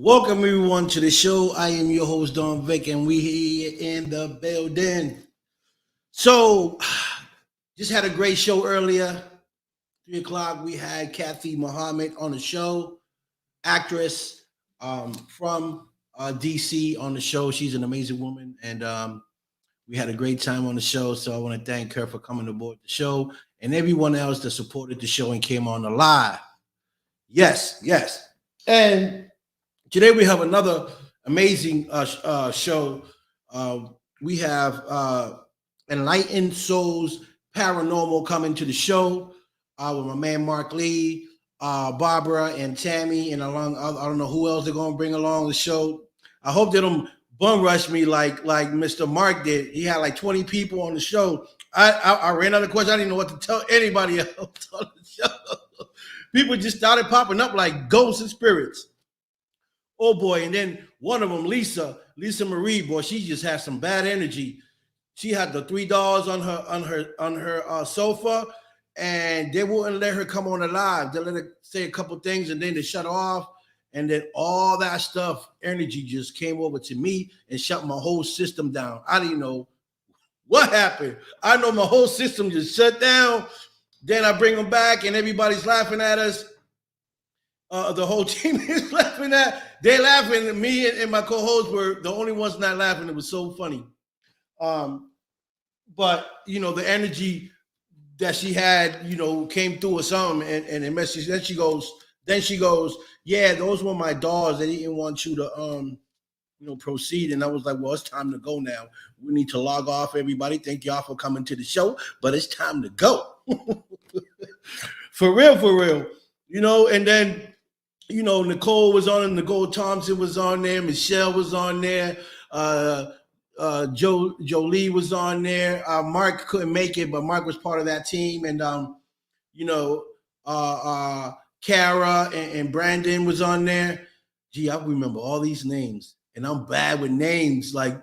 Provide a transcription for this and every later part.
Welcome everyone to the show. I am your host Don Vic, and we here in the building. So, just had a great show earlier. 3 o'clock. We had Kathy Muhammad on the show, actress from DC on the show. She's an amazing woman, and we had a great time on the show. So I want to thank her for coming aboard the show, and everyone else that supported the show and came on the live. Yes. And today we have another amazing show. We have Enlightened Souls Paranormal coming to the show with my man Mark Lee, Barbara, and Tammy, and along I don't know who else they're gonna bring along the show. I hope they don't bum rush me like Mr. Mark did. He had like 20 people on the show. I ran out of questions. I didn't know what to tell anybody else on the show. People just started popping up like ghosts and spirits. Oh boy! And then one of them, Lisa Marie, boy, she just has some bad energy. She had the $3 on her sofa, and they wouldn't let her come on the live. They let her say a couple things, and then they shut off. And then all that stuff, energy just came over to me and shut my whole system down. I didn't know what happened. I know my whole system just shut down. Then I bring them back, and everybody's laughing at us. The whole team is laughing at. They're laughing. Me and my co-hosts were the only ones not laughing. It was so funny. But the energy that she had, came through or something, and the message. Then she goes, yeah, those were my dogs. They didn't want you to proceed. And I was like, well, it's time to go now. We need to log off, everybody. Thank y'all for coming to the show, but it's time to go. For real. And then Nicole was on it. Nicole Thompson was on there. Michelle was on there. Jolie was on there. Mark couldn't make it, but Mark was part of that team. And Kara and Brandon was on there. Gee, I remember all these names, and I'm bad with names. Like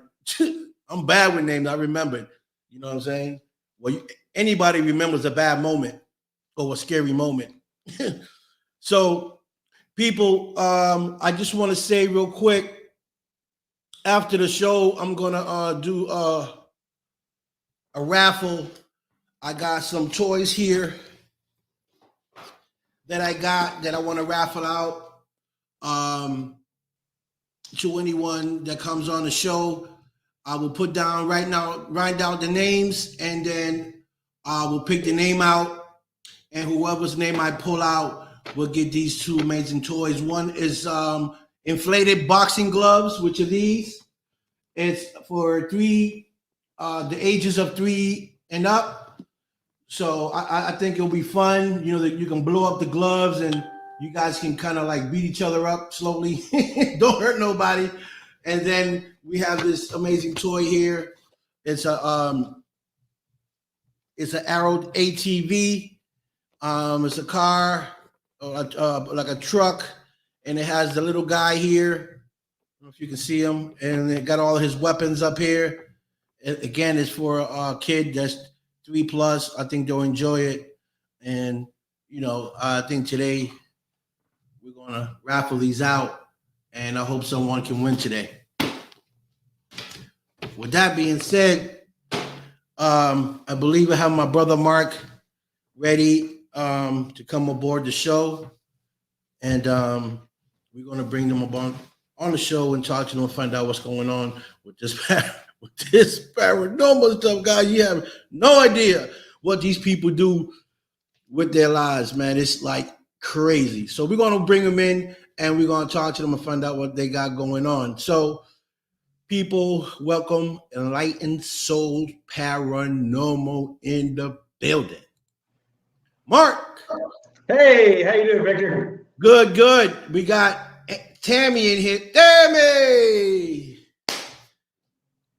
I'm bad with names. I remember it. You know what I'm saying? Well, anybody remembers a bad moment or a scary moment. So, people, I just want to say real quick, after the show, I'm gonna do a raffle. I got some toys here that I want to raffle out to anyone that comes on the show. I will write down the names, and then I will pick the name out, and whoever's name I pull out will get these two amazing toys. One is inflated boxing gloves, which are these. It's for the ages of 3 and up. So I think it'll be fun. That you can blow up the gloves and you guys can kind of like beat each other up slowly. Don't hurt nobody. And then we have this amazing toy here. It's an arrowed ATV. It's a car, like a truck, and it has the little guy here. I don't know if you can see him, and it got all his weapons up here. Again, it's for a kid that's 3+. I think they'll enjoy it, and I think today we're gonna raffle these out, and I hope someone can win today. With that being said, I believe I have my brother Mark ready to come aboard the show, and we're going to bring them on the show and talk to them and find out what's going on with this paranormal stuff, guys. You have no idea what these people do with their lives, man. It's like crazy. So we're going to bring them in, and we're going to talk to them and find out what they got going on. So, people, welcome Enlightened Souls Paranormal in the building. Mark. Hey, how you doing, Victor? Good. We got Tammy in here. Tammy!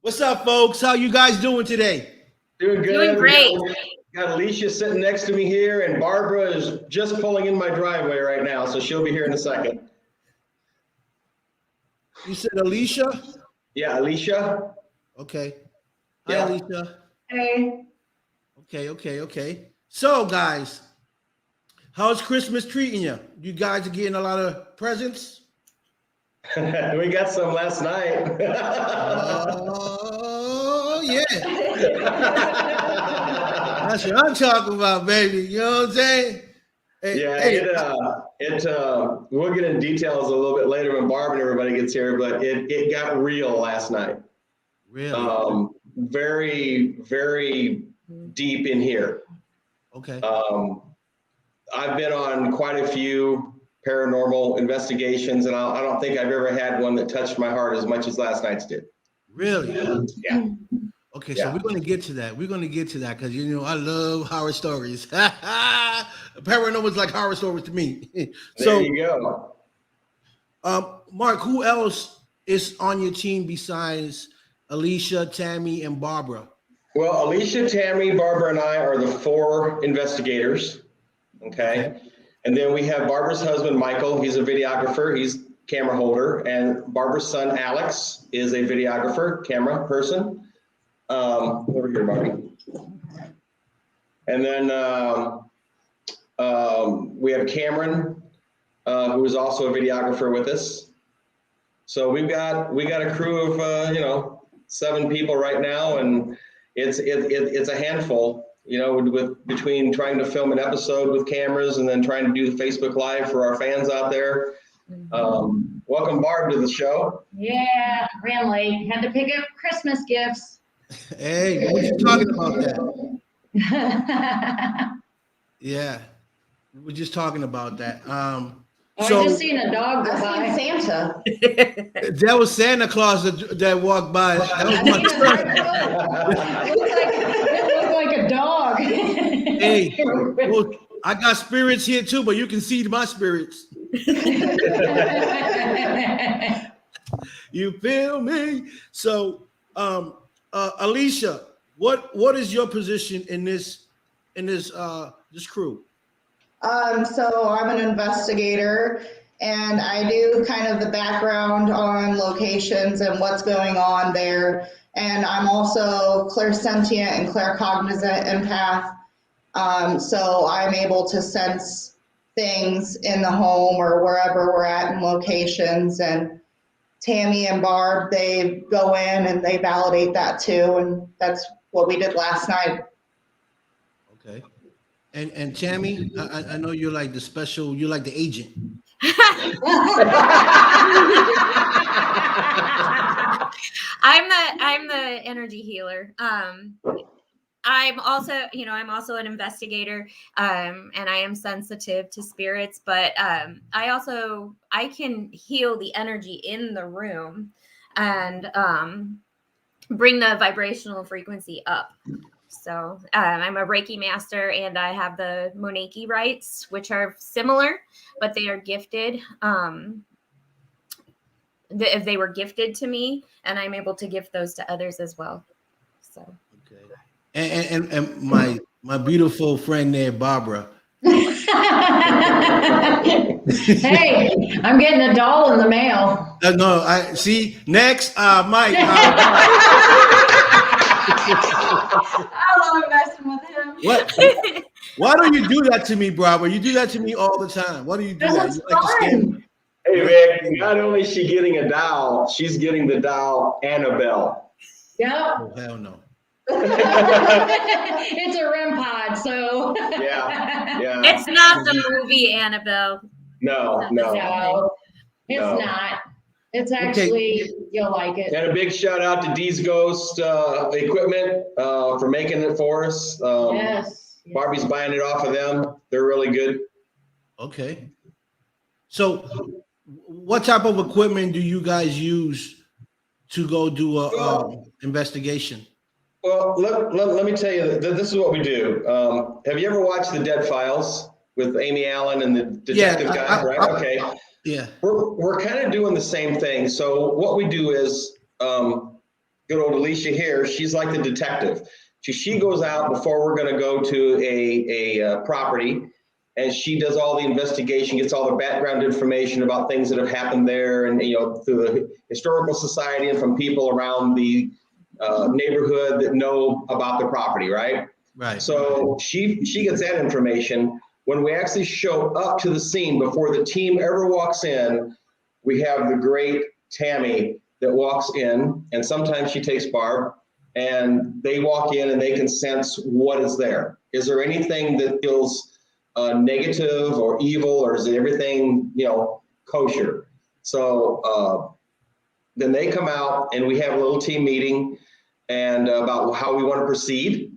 What's up, folks? How you guys doing today? Doing good. Doing great. Got Alicia sitting next to me here, and Barbara is just pulling in my driveway right now, so she'll be here in a second. You said Alicia? Yeah, Alicia. Okay. Yeah. Hi, Alicia. Hey. Okay. So, guys, how's Christmas treating you? You guys are getting a lot of presents? We got some last night. Oh yeah, that's what I'm talking about, baby. You know what I'm saying? Hey, Yeah, hey, we'll get into details a little bit later when Barb and everybody gets here, but it got real last night. really? Very, very deep in here. Okay. I've been on quite a few paranormal investigations, and I don't think I've ever had one that touched my heart as much as last night's did. Really? Yeah. Okay, so Yeah. we're going to get to that. We're going to get to that because, you know, I love horror stories. Paranormal is like horror stories to me. There you go. Mark, who else is on your team besides Alicia, Tammy, and Barbara? Well, Alicia, Tammy, Barbara, and I are the 4 investigators. Okay. And then we have Barbara's husband, Michael. He's a videographer. He's camera holder. And Barbara's son, Alex, is a videographer, camera person. Over here, Barbie. And then we have Cameron, who is also a videographer with us. So we got a crew of 7 people right now, and it's a handful. You know, with between trying to film an episode with cameras and then trying to do the Facebook Live for our fans out there. Welcome, Barb, to the show. Yeah, ran late. Had to pick up Christmas gifts. Hey, what you talking about that? Yeah, we're just talking about that. I just seen a dog go I by. seen Santa. That was Santa Claus that walked by. That was my son. It looked like a dog. Hey, well, I got spirits here too, but you can see my spirits. You feel me? So, Alicia, what is your position in this crew? So I'm an investigator, and I do kind of the background on locations and what's going on there. And I'm also clairsentient and claircognizant empath. So I'm able to sense things in the home or wherever we're at in locations. And Tammy and Barb, they go in and they validate that too. And that's what we did last night. Okay. And Tammy, I know you're like you're like the agent. I'm the energy healer. I'm also an investigator, and I am sensitive to spirits, but I can heal the energy in the room and bring the vibrational frequency up. So I'm a Reiki master, and I have the Moneki rights, which are similar, but they are gifted. They were gifted to me, and I'm able to gift those to others as well. So okay, and my beautiful friend there, Barbara. Hey, I'm getting a doll in the mail. No, I see. Next, Mike. I love messing with him. What? Why do you do that to me, Barbara? You do that to me all the time. Why do you do that? It's You like to stand- Hey, Vic, not only is she getting a doll, she's getting the doll Annabelle. Yep. Oh, hell no. It's a REM pod, so. Yeah. It's not the movie Annabelle. No. No, it's No. not. It's actually, you'll like it. And a big shout out to Dee's Ghost Equipment for making it for us. Yes. Barbie's buying it off of them. They're really good. Okay. So, what type of equipment do you guys use to go do a investigation? Well, let me tell you, this is what we do. Have you ever watched The Dead Files with Amy Allen and the detective guy? Right? Okay. Yeah. We're kind of doing the same thing. So what we do is, good old Alicia here, she's like the detective. She goes out before we're going to go to a property, and she does all the investigation, gets all the background information about things that have happened there, and through the historical society and from people around the neighborhood that know about the property, right? Right. So she gets that information. When we actually show up to the scene before the team ever walks in, we have the great Tammy that walks in, and sometimes she takes Barb, and they walk in and they can sense what is there. Is there anything that feels negative or evil, or is it everything, kosher? So then they come out and we have a little team meeting and about how we want to proceed,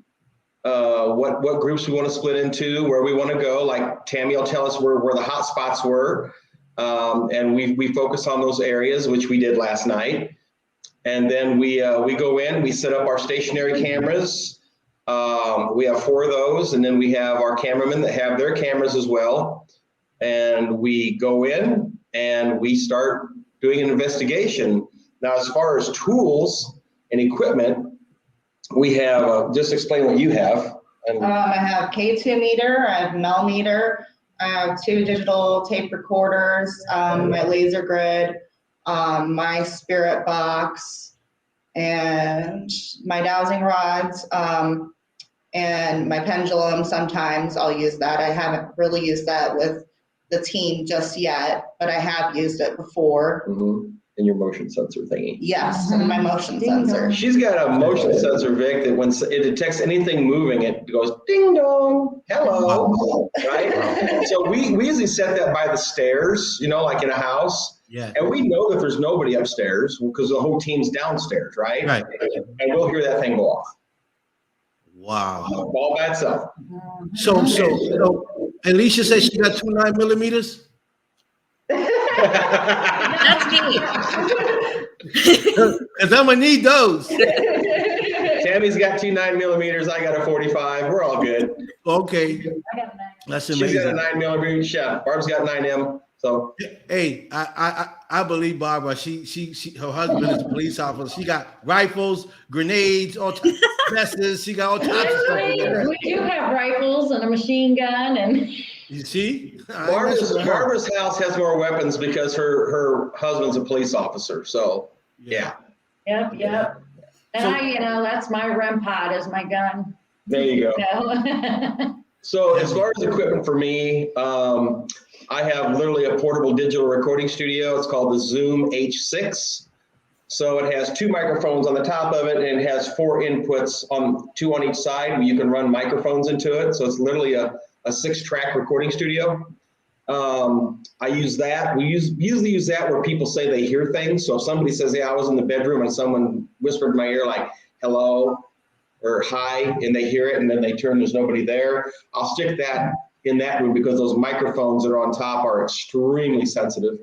what groups we want to split into, where we want to go. Like Tammy will tell us where the hot spots were, and we focus on those areas, which we did last night. And then we go in, we set up our stationary cameras. We have 4 of those, and then we have our cameramen that have their cameras as well. And we go in and we start doing an investigation. Now, as far as tools and equipment, we have, just explain what you have. I have K2 meter, I have millimeter, I have 2 digital tape recorders, my laser grid, my spirit box, and my dowsing rods, and my pendulum. Sometimes I'll use that. I haven't really used that with the team just yet, but I have used it before. Mm-hmm. And your motion sensor thingy. Yes, and my motion sensor. She's got a motion sensor, Vic, that when it detects anything moving, it goes ding dong, hello, right? So we usually set that by the stairs, like in a house. Yeah. And we know that there's nobody upstairs because the whole team's downstairs, right? Right. And we'll hear that thing go off. Wow. All by itself. So Alicia says she got 2 9mm. That's me. Because I'm gonna need those. Tammy's got 2 9mm. I got a 45. We're all good. Okay. That's amazing. She's got a 9mm. Chef. Barb's got 9M. So hey, I believe Barbara. She her husband is a police officer. She got rifles, grenades, all types of vests. She got all types of stuff. We do have rifles and a machine gun, and you see, Barbara's house has more weapons because her husband's a police officer. So yeah. Yep. And So- that's my REM pod is my gun. There you go. So. So as far as equipment for me, I have literally a portable digital recording studio. It's called the Zoom H6. So it has 2 microphones on the top of it, and it has 4 inputs 2 on each side where you can run microphones into it. So it's literally a 6-track recording studio. I use that. We usually use that where people say they hear things. So if somebody says, "Yeah, I was in the bedroom and someone whispered in my ear like hello or hi," and they hear it and then they turn, there's nobody there, I'll stick that in that room because those microphones that are on top are extremely sensitive.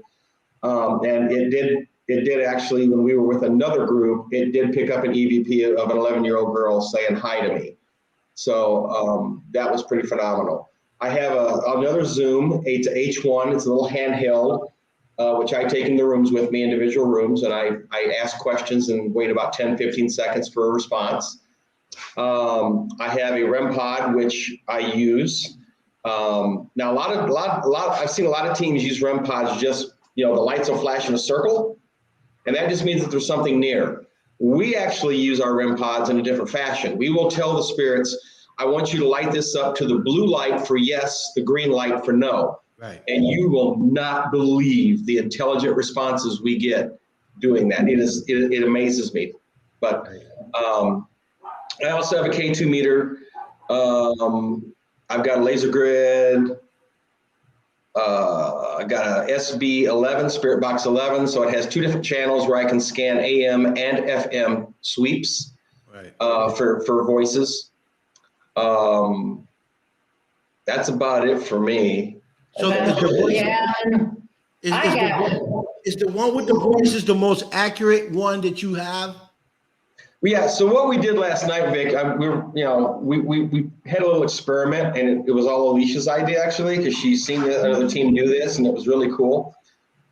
And it did actually, when we were with another group, it did pick up an EVP of an 11-year-old girl saying hi to me. So that was pretty phenomenal. I have another Zoom, it's H1, it's a little handheld, which I take in the rooms with me, individual rooms, and I ask questions and wait about 10, 15 seconds for a response. I have a REM pod, which I use. Now I've seen a lot of teams use REM pods, just, the lights will flash in a circle, and that just means that there's something near. We actually use our REM pods in a different fashion. We will tell the spirits, I want you to light this up to the blue light for yes, the green light for no. Right. And you will not believe the intelligent responses we get doing that. It amazes me. But I also have a K2 meter. I've got a laser grid. I got a SB11, Spirit Box 11. So it has 2 different channels where I can scan AM and FM sweeps, Right. For voices. That's about it for me. So is the voice, Yeah, is the one with the voices the most accurate one that you have? Yeah, so what we did last night, Vic, we had a little experiment, and it was all Alicia's idea, actually, because she's seen another team do this, and it was really cool,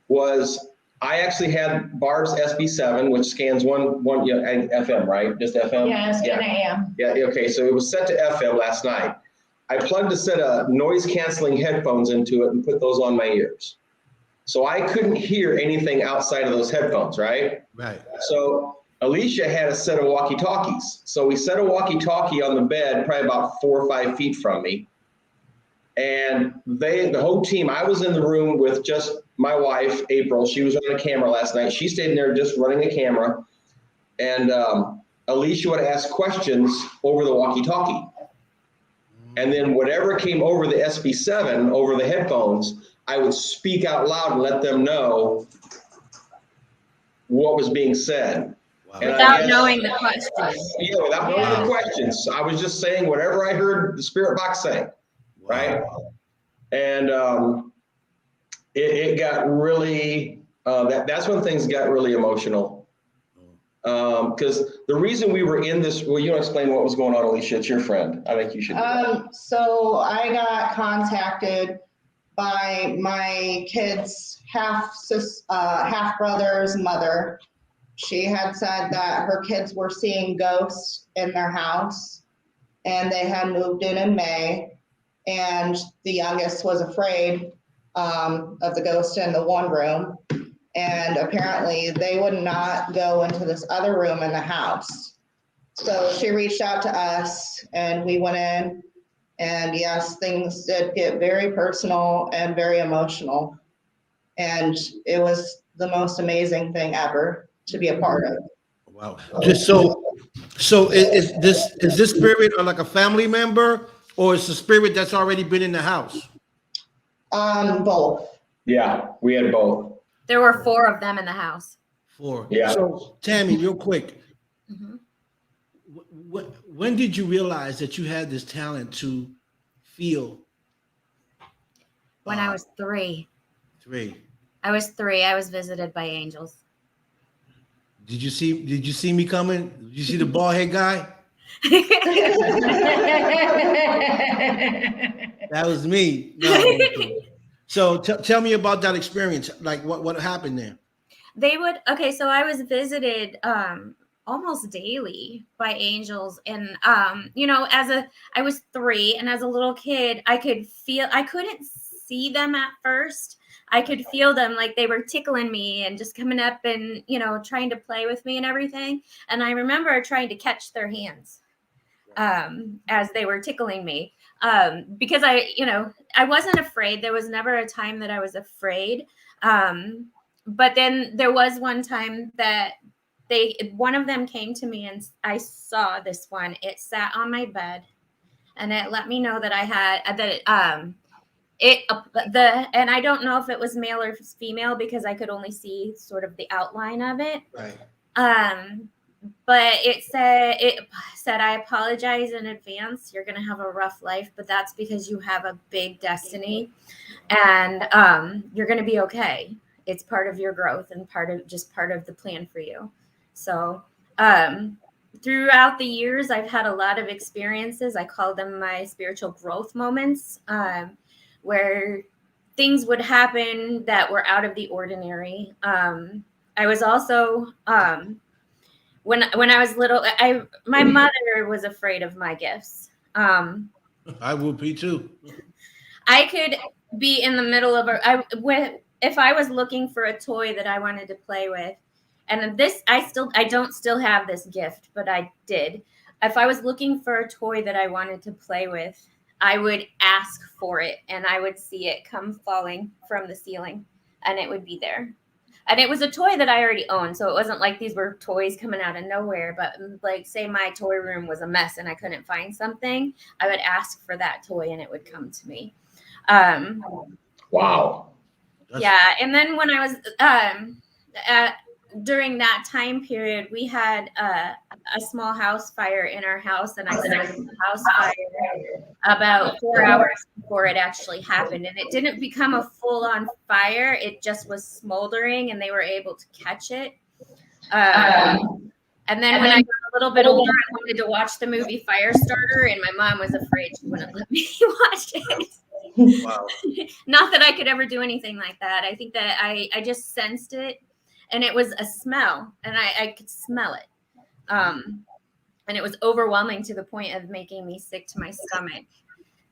was I actually had Barb's SB7, which scans one FM, right? Just FM? yeah, it's 10 a.m. Yeah, okay, so it was set to FM last night. I plugged a set of noise-canceling headphones into it and put those on my ears. So I couldn't hear anything outside of those headphones, right? Right. So Alicia had a set of walkie-talkies. So we set a walkie-talkie on the bed, probably about 4 or 5 feet from me. And the whole team, I was in the room with just my wife, April, she was on a camera last night. She stayed in there just running a camera. And Alicia would ask questions over the walkie-talkie. And then whatever came over the SB7, over the headphones, I would speak out loud and let them know what was being said. Wow. And Without knowing the questions. Yeah, without knowing the questions. I was just saying whatever I heard the spirit box say, right? And it got really, that's when things got really emotional. Because the reason we were in this, well, you want to explain what was going on, Alicia? It's your friend. I think you should. So I got contacted by my kid's half brother's mother. She had said that her kids were seeing ghosts in their house, and they had moved in May, and the youngest was afraid of the ghost in the one room, and apparently they would not go into this other room in the house. So she reached out to us, and we went in, and yes, things did get very personal and very emotional, and it was the most amazing thing ever to be a part of. Wow. Just so is this spirit or like a family member, or is the spirit that's already been in the house? Both. Yeah, we had both. There were 4 of them in the house. 4. Yeah. So Tammy, real quick, Mhm. when did you realize that you had this talent to feel? When I was 3. 3. I was 3. I was visited by angels. Did you see me coming? Did you see the bald head guy? That was me. No. Okay. So tell me about that experience. Like what happened there? So I was visited almost daily by angels, and I was 3, and as a little kid I couldn't see them at first. I could feel them, like they were tickling me and just coming up and trying to play with me and everything. And I remember trying to catch their hands as they were tickling me, because I wasn't afraid. There was never a time that I was afraid. But then there was one time that one of them came to me, and I saw this one. It sat on my bed, and it let me know that I had and I don't know if it was male or female because I could only see sort of the outline of it. Right. But it said, I apologize in advance. You're going to have a rough life, but that's because you have a big destiny, and you're going to be okay. It's part of your growth and part of the plan for you. So throughout the years, I've had a lot of experiences. I call them my spiritual growth moments, where things would happen that were out of the ordinary. I was also, when I was little, my mother was afraid of my gifts. I would be too. I could be in the middle of if I was looking for a toy that I wanted to play with, and I don't still have this gift, but I did. If I was looking for a toy that I wanted to play with, I would ask for it, and I would see it come falling from the ceiling, and it would be there. And it was a toy that I already owned, so it wasn't like these were toys coming out of nowhere. But like, say my toy room was a mess and I couldn't find something, I would ask for that toy, and it would come to me. Wow. Yeah, and then when I was during that time period, we had a small house fire in our house, and I started the house fire about 4 hours before it actually happened. And it didn't become a full-on fire. It just was smoldering, and they were able to catch it. And then when I got a little bit older, I wanted to watch the movie Firestarter, and my mom was afraid she wouldn't let me watch it. Wow. Not that I could ever do anything like that. I think that I just sensed it, and it was a smell, and I could smell it. And it was overwhelming to the point of making me sick to my stomach.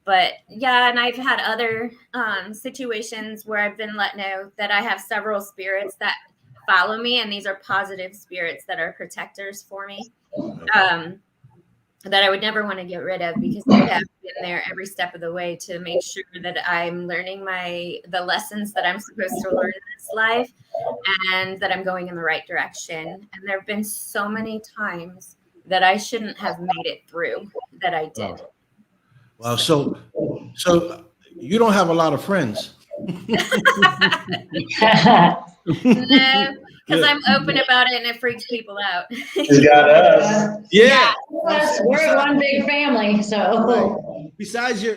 But yeah, and I've had other situations where I've been let know that I have several spirits that follow me, and these are positive spirits that are protectors for me. that I would never want to get rid of, because they have been there every step of the way to make sure that I'm learning the lessons that I'm supposed to learn in this life, and that I'm going in the right direction. And there have been so many times that I shouldn't have made it through that I did. Well, so you don't have a lot of friends. No, because I'm open about it and it freaks people out. He's got us. Yeah. Yes, we're one big family, so. Right. Besides your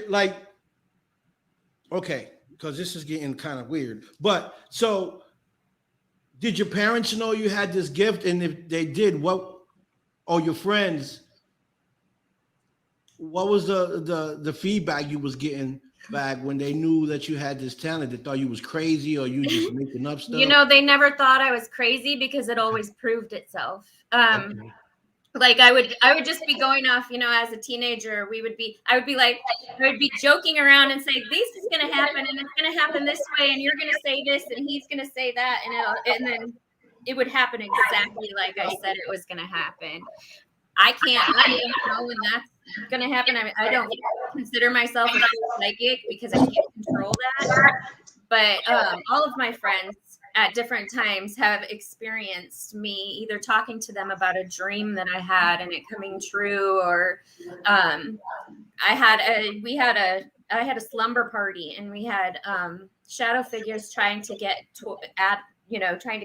okay, because this is getting kind of weird. But so, did your parents know you had this gift? And if they did, or your friends, what was the feedback you was getting back when they knew that you had this talent? They thought you was crazy, or you just making up stuff? You know, they never thought I was crazy because it always proved itself. Okay. Like I would just be going off, you know, as a teenager, I would be joking around and say, this is going to happen and it's going to happen this way. And you're going to say this and he's going to say that. And then it would happen exactly like I said it was going to happen. I don't know when that's going to happen. I don't consider myself a psychic because I can't control that. But all of my friends at different times have experienced me either talking to them about a dream that I had and it coming true, or I had a slumber party and we had shadow figures trying to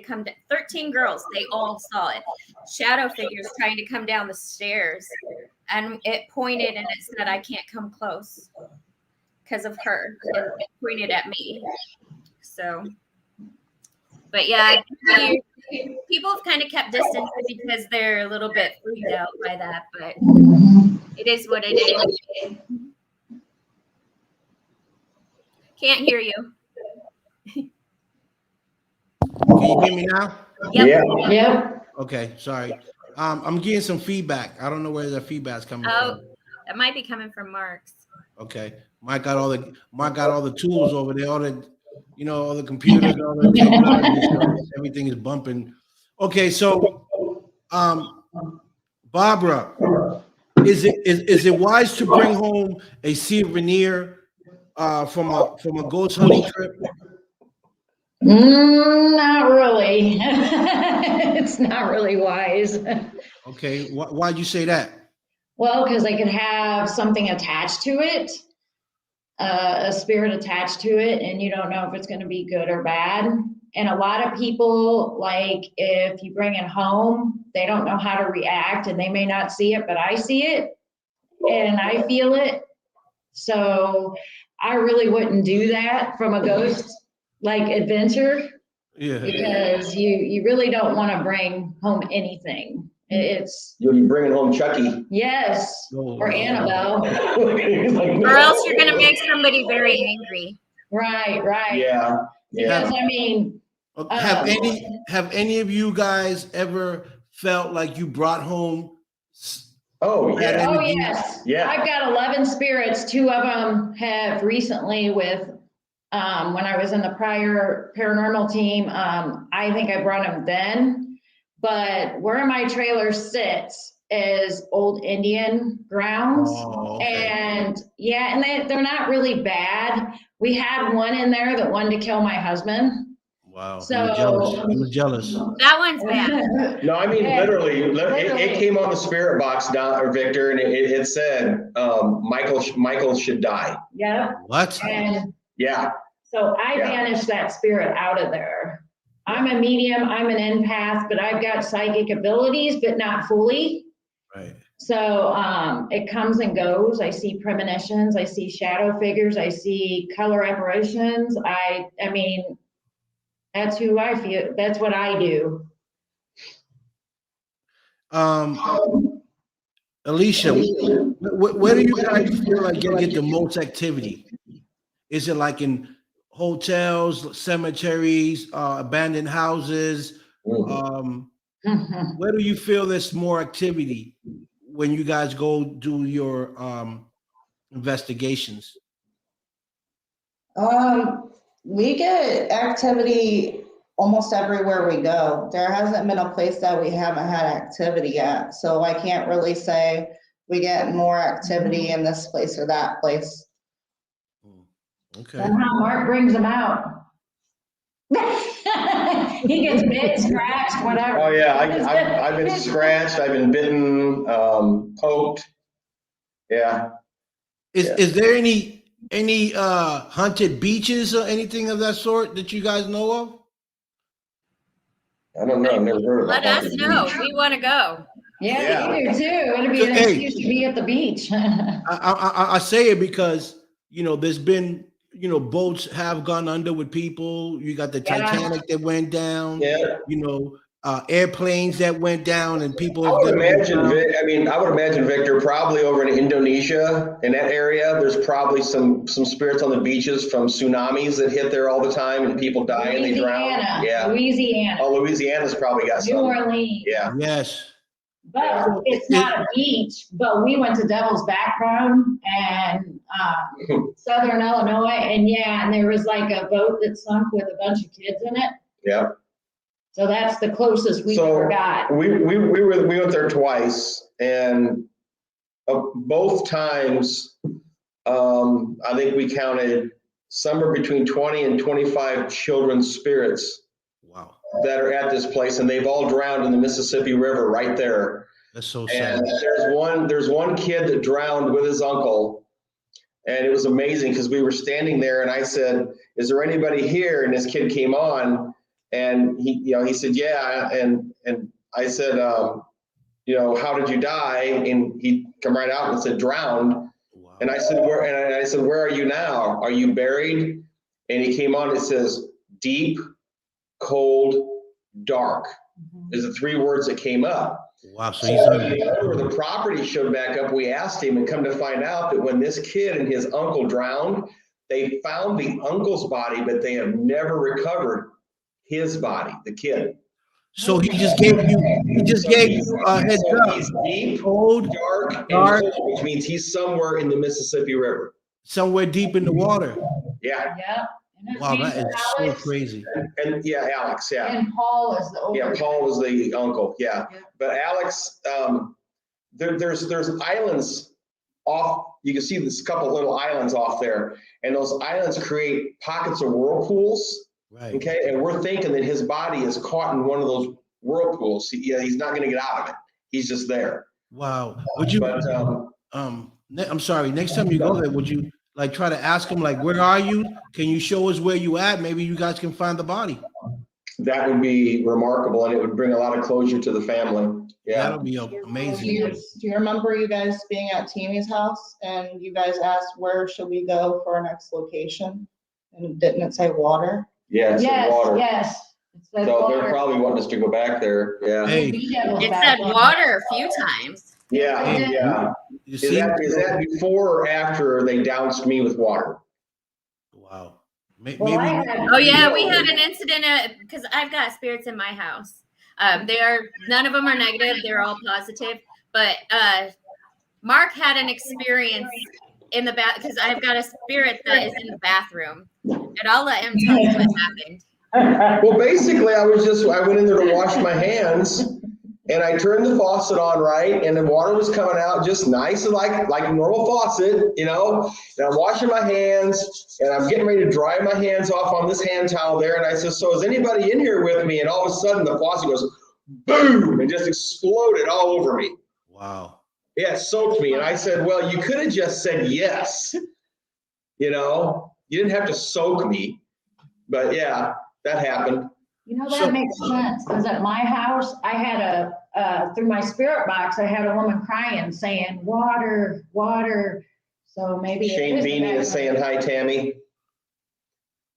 come to 13 girls. They all saw it. Shadow figures trying to come down the stairs, and it pointed and it said, I can't come close because of her. And it pointed at me. So, but yeah, people have kind of kept distance because they're a little bit freaked out by that, but it is what it is. Can't hear you. Can you hear me now? Yep. Yeah. Yep. Okay, sorry. I'm getting some feedback. I don't know where the feedback's coming from. It might be coming from Mark's. Okay, Mike got all the tools over there, all the computers, all the technology stuff. Everything is bumping. Okay, so Barbara, is it wise to bring home a souvenir from a ghost hunting trip? Not really. It's not really wise. Okay, why'd you say that? Well, because they could have something attached to it, a spirit attached to it, and you don't know if it's going to be good or bad. And a lot of people, like if you bring it home, they don't know how to react, and they may not see it, but I see it and I feel it. So I really wouldn't do that from a ghost adventure. Yeah. Because you really don't want to bring home anything. You'll be bringing home Chucky. Yes, or Annabelle. Or else you're going to make somebody very angry. Right. Yeah. Because I mean, have any of you guys ever felt like you brought home? Oh yeah. Oh yes. Yeah. I've got 11 spirits. 2 of them have recently with. When I was in the prior paranormal team, I think I brought them then, but where my trailer sits is old Indian grounds. Oh, okay. And they're not really bad. We had one in there that wanted to kill my husband. Wow. So He was jealous. That one's bad. No, I mean, literally. It came on the spirit box, Victor, and it said, Michael should die. Yeah. What? And yeah. So I banished that spirit out of there. I'm a medium, I'm an empath, but I've got psychic abilities, but not fully. Right. So it comes and goes. I see premonitions, I see shadow figures, I see color apparitions. I mean, that's who I feel. That's what I do. Alicia, where do you guys feel like you get the most activity? Is it like in hotels, cemeteries, abandoned houses? Where do you feel there's more activity when you guys go do your investigations? We get activity almost everywhere we go. There hasn't been a place that we haven't had activity at. So I can't really say we get more activity in this place or that place. Okay. Somehow Mark brings them out. He gets bit, scratched, whatever. Oh yeah, I've been scratched, I've been bitten, poked. Yeah. Is there any haunted beaches or anything of that sort that you guys know of? I don't know, I've never heard about Let us haunted know. beach. We want to go. Yeah, we do too. It'll be an Hey. excuse to be at the beach. I say it because there's been boats have gone under with people. You got the Yeah. Titanic that went down. Yeah. Airplanes that went down and people. I would imagine, Victor, probably over in Indonesia, in that area, there's probably some spirits on the beaches from tsunamis that hit there all the time and people die and they drown. Yeah. Louisiana. Oh, Louisiana's probably got New some. Orleans. Yeah. Yes. But it's not a beach, but we went to Devil's Backbone and Southern Illinois, and there was like a boat that sunk with a bunch of kids in it. Yeah. So that's the closest we ever got. We went there twice, and both times, I think we counted somewhere between 20 and 25 children's spirits. Wow. That are at this place, and they've all drowned in the Mississippi River right there. That's so sad. And there's one kid that drowned with his uncle, and it was amazing because we were standing there, and I said, "Is there anybody here?" And this kid came on, and he said, "Yeah," and I said, "How did you die?" And he come right out and said, "Drowned." Wow. And I said, "Where?" And I said, "Where are you now? Are you buried?" And he came on. It says, "Deep, cold, dark," is the three words that came up. Wow. So When the property showed back up, we asked him, and come to find out that when this kid and his uncle drowned, they found the uncle's body, but they have never recovered his body, the kid. So he just gave you a heads up. He's deep, Cold, dark, and cold, which means he's somewhere in the Mississippi River. Somewhere deep in the water. Yeah. Yeah. Wow, that is so crazy. And yeah, Alex, yeah. And Paul is the older. Yeah, Paul was the uncle, yeah. But Alex, there's islands off, you can see this couple little islands off there, and those islands create pockets of whirlpools. Right. Okay, and we're thinking that his body is caught in one of those whirlpools. He's not going to get out of it. He's just there. Wow. Would you? But, I'm sorry. Next time you go there, would you try to ask him where are you? Can you show us where you at? Maybe you guys can find the body. That would be remarkable, and it would bring a lot of closure to the family. Yeah, that'll be amazing. Do you remember you guys being at Timmy's house and you guys asked where should we go for our next location? And didn't it say water? Yeah, it's water. Yes. So they're probably wanting us to go back there. Yeah. Hey. It said water a few times. Yeah. Yeah. Is that before or after they doused me with water? Wow. We had an incident because I've got spirits in my house. None of them are negative. They're all positive. But Mark had an experience in the bath because I've got a spirit that is in the bathroom, and I'll let him tell you what happened. Well, basically, I went in there to wash my hands, and I turned the faucet on right, and the water was coming out just nice and like a normal faucet, And I'm washing my hands, and I'm getting ready to dry my hands off on this hand towel there, and I said, "So is anybody in here with me?" And all of a sudden, the faucet goes boom and just exploded all over me. Wow. Yeah, it soaked me, and I said, "Well, you could have just said yes. You didn't have to soak me." But yeah, that happened. That makes sense, because at my house, I had through my spirit box, I had a woman crying, saying, "Water, water." So maybe. Shane Beanie is saying hi, Tammy.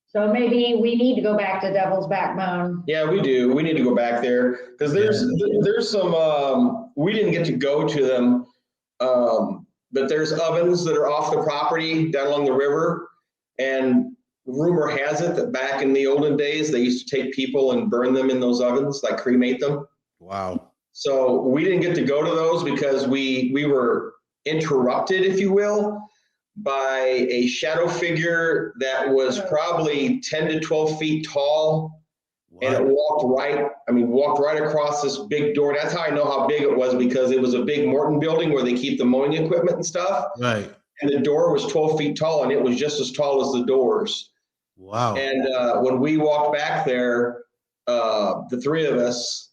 So maybe we need to go back to Devil's Backbone. Yeah, we do. We need to go back there, because there's some, we didn't get to go to them, but there's ovens that are off the property down along the river, and rumor has it that back in the olden days, they used to take people and burn them in those ovens, like cremate them. Wow. So we didn't get to go to those because we were interrupted, if you will, by a shadow figure that was probably 10 to 12 feet tall And it walked right across this big door. That's how I know how big it was, because it was a big Morton building where they keep the mowing equipment and stuff. Right. And the door was 12 feet tall, and it was just as tall as the doors. Wow. And when we walked back there, the three of us,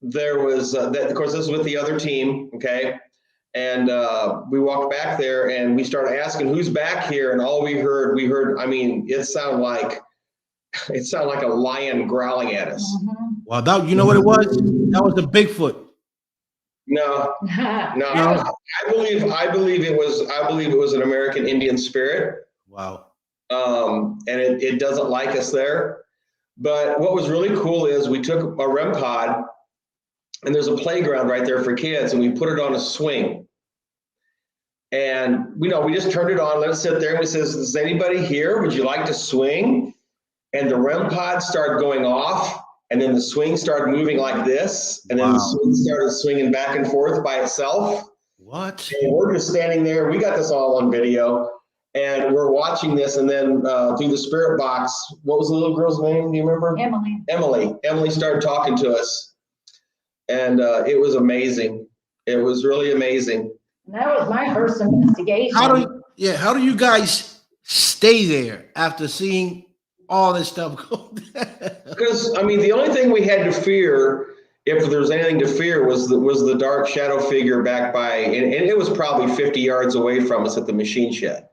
there was, of course, this was with the other team, okay? And we walked back there, and we started asking, who's back here? And all we heard, I mean, it sounded like a lion growling at us. Wow, you know what it was? That was the Bigfoot. No. I believe it was an American Indian spirit. Wow. And it doesn't like us there. But what was really cool is we took a REM pod, and there's a playground right there for kids, and we put it on a swing. And we just turned it on, let it sit there, and we says, is anybody here? Would you like to swing? And the REM pod started going off, and then the swing started moving like this, and then the swing started swinging back and forth by itself. What? And we're just standing there. We got this all on video, and we're watching this, and then through the spirit box, what was the little girl's name? Do you remember? Emily. Emily started talking to us, and it was amazing. It was really amazing. That was my first investigation. How do you guys stay there after seeing all this stuff go down? Because I mean, the only thing we had to fear, if there was anything to fear, was the dark shadow figure back by, and it was probably 50 yards away from us at the machine shed.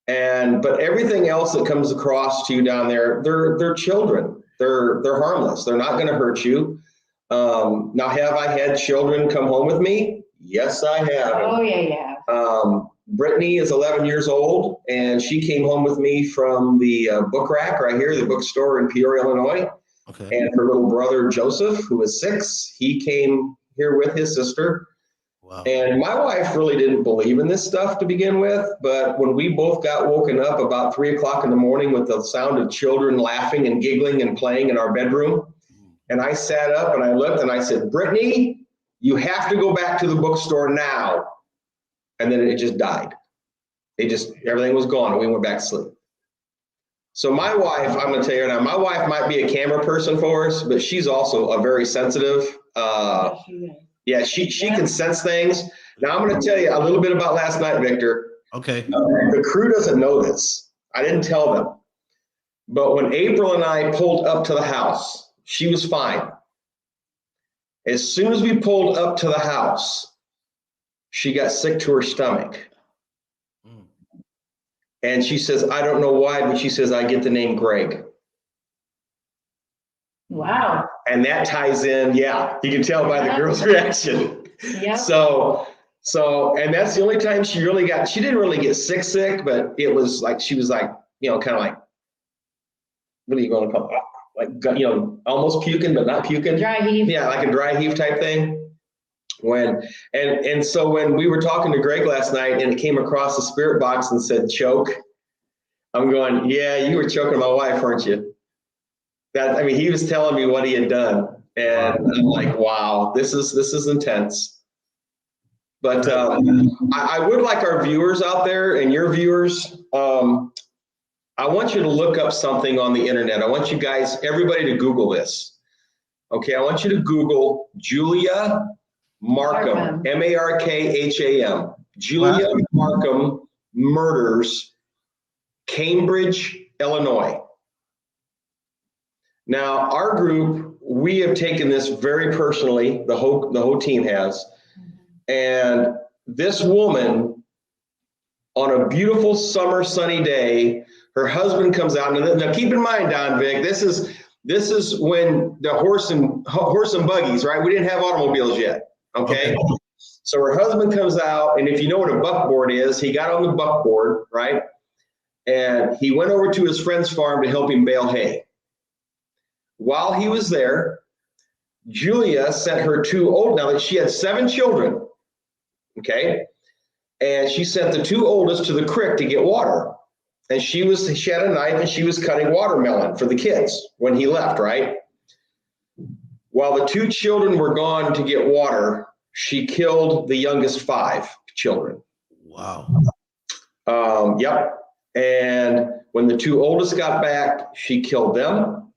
But everything else that comes across to you down there, they're children. They're harmless. They're not going to hurt you. Now, have I had children come home with me? Yes, I have. Oh yeah. Brittany is 11 years old, and she came home with me from the book rack right here, the bookstore in Peoria, Illinois. Okay. And her little brother, Joseph, who is 6, he came here with his sister. Wow. And my wife really didn't believe in this stuff to begin with, but when we both got woken up about 3 o'clock in the morning with the sound of children laughing and giggling and playing in our bedroom, and I sat up and I looked and I said, Brittany, you have to go back to the bookstore now. And then it just died. Everything was gone, and we went back to sleep. So my wife, I'm going to tell you now, my wife might be a camera person for us, but she's also a very sensitive. She can sense things. Now I'm going to tell you a little bit about last night, Victor. Okay. The crew doesn't know this. I didn't tell them. But when April and I pulled up to the house, she was fine. As soon as we pulled up to the house, she got sick to her stomach. And she says, I don't know why, but she says, I get the name Greg. Wow. And that ties in, you can tell by the girl's reaction. Yeah. So, and that's the only time she didn't really get sick, but it was like, she was like, kind of like, what are you going to call it? Like, almost puking, but not puking. Dry heave. Yeah, like a dry heave type thing. So when we were talking to Greg last night and it came across the spirit box and said choke, I'm going, yeah, you were choking my wife, weren't you? He was telling me what he had done, and I'm like, wow, this is intense. But I would like our viewers out there and your viewers, I want you to look up something on the internet. I want you guys, everybody, to Google this. Okay, I want you to Google Julia Markham, Markham. Julia Markham murders, Cambridge, Illinois. Now, our group, we have taken this very personally. The whole team has. And this woman, on a beautiful summer sunny day, her husband comes out. Now keep in mind, Don Vic, this is when the horse and buggies, right? We didn't have automobiles yet. Okay. So her husband comes out, and if you know what a buckboard is, he got on the buckboard, right? And he went over to his friend's farm to help him bale hay. While he was there, Julia sent her now that she had 7 children, okay? And she sent the 2 oldest to the creek to get water. And she had a knife and she was cutting watermelon for the kids when he left, right? While the 2 children were gone to get water, she killed the youngest 5 children. Wow. Yep. And when the two oldest got back, she killed them.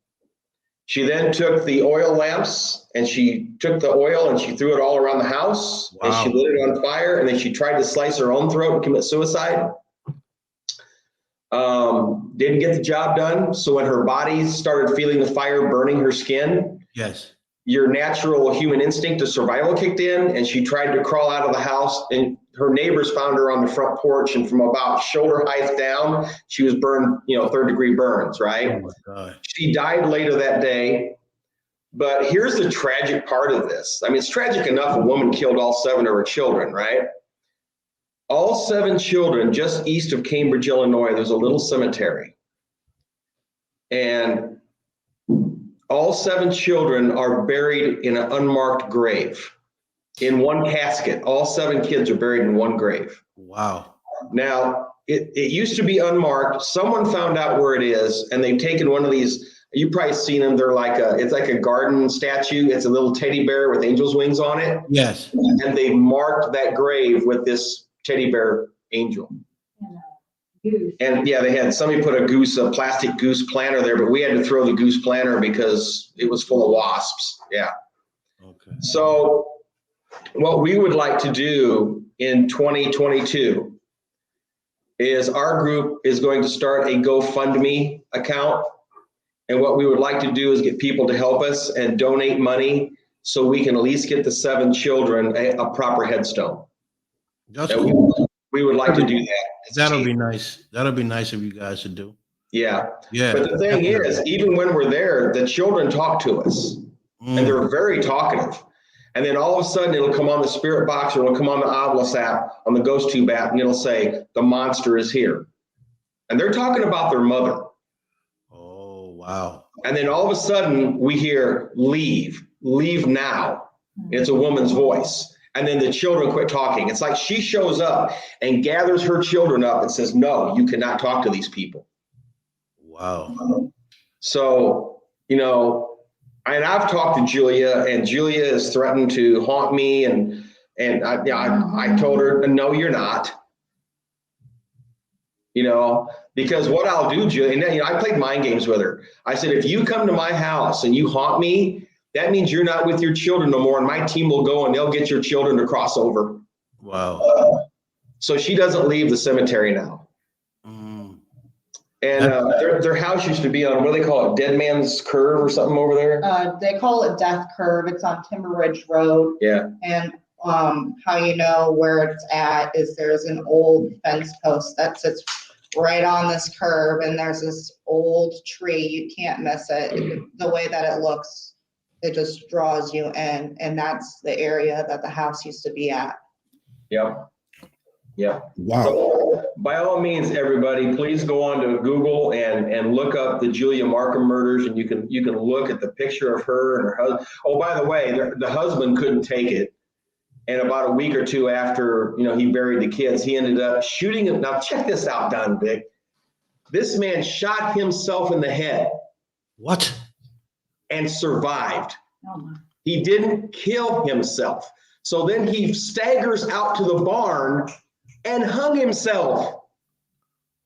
She then took the oil lamps and she took the oil and she threw it all around the house. Wow. And she lit it on fire, and then she tried to slice her own throat and commit suicide. Didn't get the job done. So when her body started feeling the fire burning her skin, Yes. your natural human instinct of survival kicked in, and she tried to crawl out of the house, and her neighbors found her on the front porch, and from about shoulder height down, she was burned, 3rd-degree burns, right? Oh my God. She died later that day. But here's the tragic part of this. I mean, it's tragic enough a woman killed all 7 of her children, right? All 7 children, just east of Cambridge, Illinois, there's a little cemetery. And all 7 children are buried in an unmarked grave. In one casket, all 7 kids are buried in one grave. Wow. Now, it used to be unmarked. Someone found out where it is, and they've taken one of these. You've probably seen them. They're it's like a garden statue. It's a little teddy bear with angel's wings on it. Yes. And they marked that grave with this teddy bear angel. And yeah, somebody put a plastic goose planter there, but we had to throw the goose planter because it was full of wasps. Yeah. Okay. So what we would like to do in 2022 is our group is going to start a GoFundMe account. And what we would like to do is get people to help us and donate money so we can at least get the 7 children a proper headstone. That's cool. We would like to do that. That'll be nice. That'll be nice of you guys to do. Yeah. Yeah. But the thing is, even when we're there, the children talk to us and they're very talkative. And then all of a sudden it'll come on the spirit box, or it'll come on the Obelisk app, on the Ghost Tube app, and it'll say, the monster is here. And they're talking about their mother. Oh, wow. And then all of a sudden we hear, leave now. It's a woman's voice. And then the children quit talking. It's like she shows up and gathers her children up and says, no, you cannot talk to these people. Wow. So, and I've talked to Julia, and Julia has threatened to haunt me. And I told her, no, you're not. Because what I'll do, Julia, and I played mind games with her. I said, if you come to my house and you haunt me, that means you're not with your children no more, and my team will go and they'll get your children to cross over. Wow. So she doesn't leave the cemetery now. And their house used to be on, what do they call it? Dead Man's Curve or something over there? They call it Death Curve. It's on Timber Ridge Road. Yeah. And how you know where it's at is there's an old fence post that sits right on this curve, and there's this old tree. You can't miss it. The way that it looks, it just draws you in, and that's the area that the house used to be at. Yep. Wow. So, by all means, everybody, please go on to Google and look up the Julia Markham murders, and you can look at the picture of her and her husband. Oh, by the way, the husband couldn't take it, and about a week or 2 after he buried the kids, he ended up shooting him. Now check this out, Don Vic. This man shot himself in the head. What? And survived. Oh my. He didn't kill himself. So then he staggers out to the barn and hung himself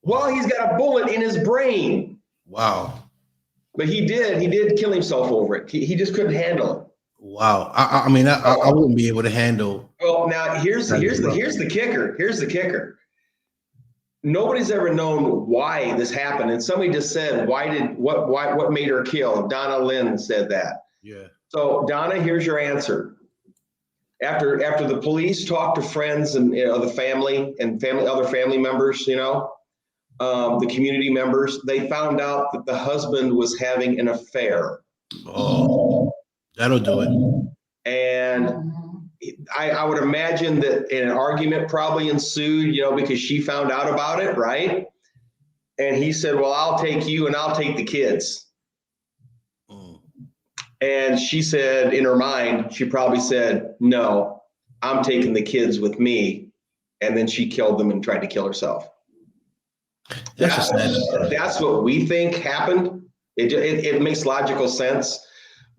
while he's got a bullet in his brain. Wow. But he did kill himself over it. He just couldn't handle it. Wow. I mean, I wouldn't be able to handle. Well, now here's the kicker. Here's the kicker. Nobody's ever known why this happened. And somebody just said, what made her kill? Donna Lynn said that. Yeah. So Donna, here's your answer. After the police talked to friends and the family and other family members, the community members, they found out that the husband was having an affair. Oh, that'll do it. And I would imagine that an argument probably ensued, because she found out about it, right? And he said, well, I'll take you and I'll take the kids. And she said in her mind, she probably said, no, I'm taking the kids with me. And then she killed them and tried to kill herself. That's what we think happened. It makes logical sense.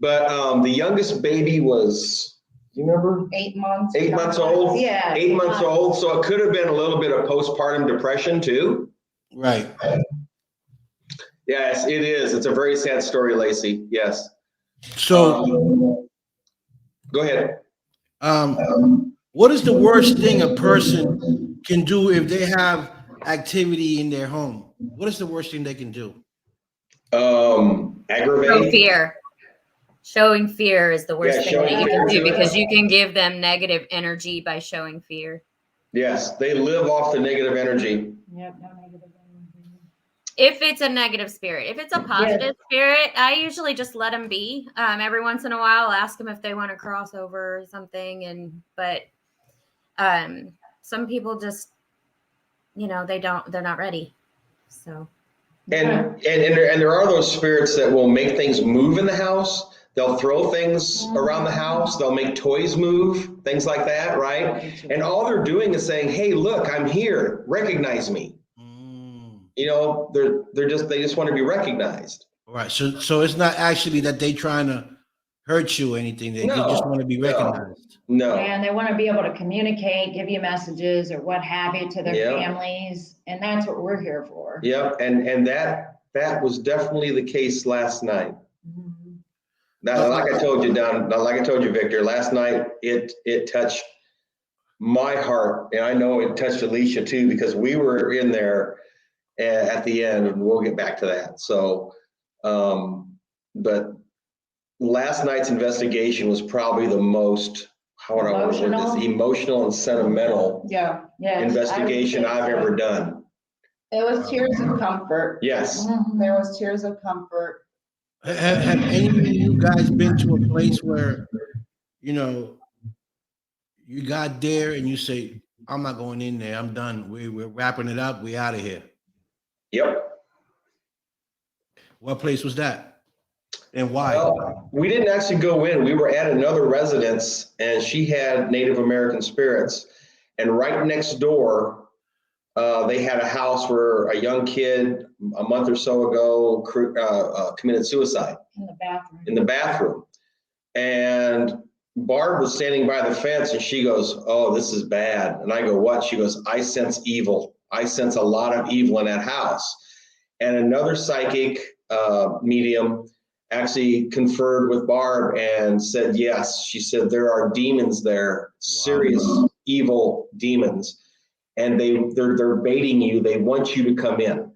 But the youngest baby was, do you remember? 8 months. 8 months old? Yeah. 8 months old. So it could have been a little bit of postpartum depression too. Right. Yes, it is. It's a very sad story, Lacey. Yes. So, Go ahead. what is the worst thing a person can do if they have activity in their home? What is the worst thing they can do? Show Aggravate. fear. Showing fear is the worst Yeah, thing that showing you fear can do too. because you can give them negative energy by showing fear. Yes, they live off the negative energy. Yep, no negative energy. If it's a negative spirit, if it's a positive spirit, I usually just let them be. Every once in a while, I'll ask them if they want to cross over or something. But some people just, they're not ready. So. And there are those spirits that will make things move in the house. They'll throw things around the house. They'll make toys move, things like that, right? And all they're doing is saying, "Hey, look, I'm here. Recognize me." You know, they just want to be recognized. Right. So it's not actually that they trying to hurt you or anything. They just want to be recognized. No. And they want to be able to communicate, give you messages or what have you to their families. And that's what we're here for. Yep. And that was definitely the case last night. Now, like I told you, Don, like I told you, Victor, last night it touched my heart, and I know it touched Alicia too, because we were in there at the end, and we'll get back to that. So, but last night's investigation was probably the most, how would I want to word this, emotional and sentimental investigation I've ever done. It was tears of comfort. Yes. There was tears of comfort. Have any of you guys been to a place where, you got there and you say, "I'm not going in there. I'm done. We're wrapping it up. We out of here." Yep. What place was that, and why? Well, we didn't actually go in. We were at another residence, and she had Native American spirits. And right next door, they had a house where a young kid a month or so ago committed suicide in the bathroom. And Barb was standing by the fence, and she goes, "Oh, this is bad." And I go, "What?" She goes, "I sense evil. I sense a lot of evil in that house." And another psychic medium actually conferred with Barb and said, yes, she said, there are demons there, serious evil demons. And they're baiting you. They want you to come in.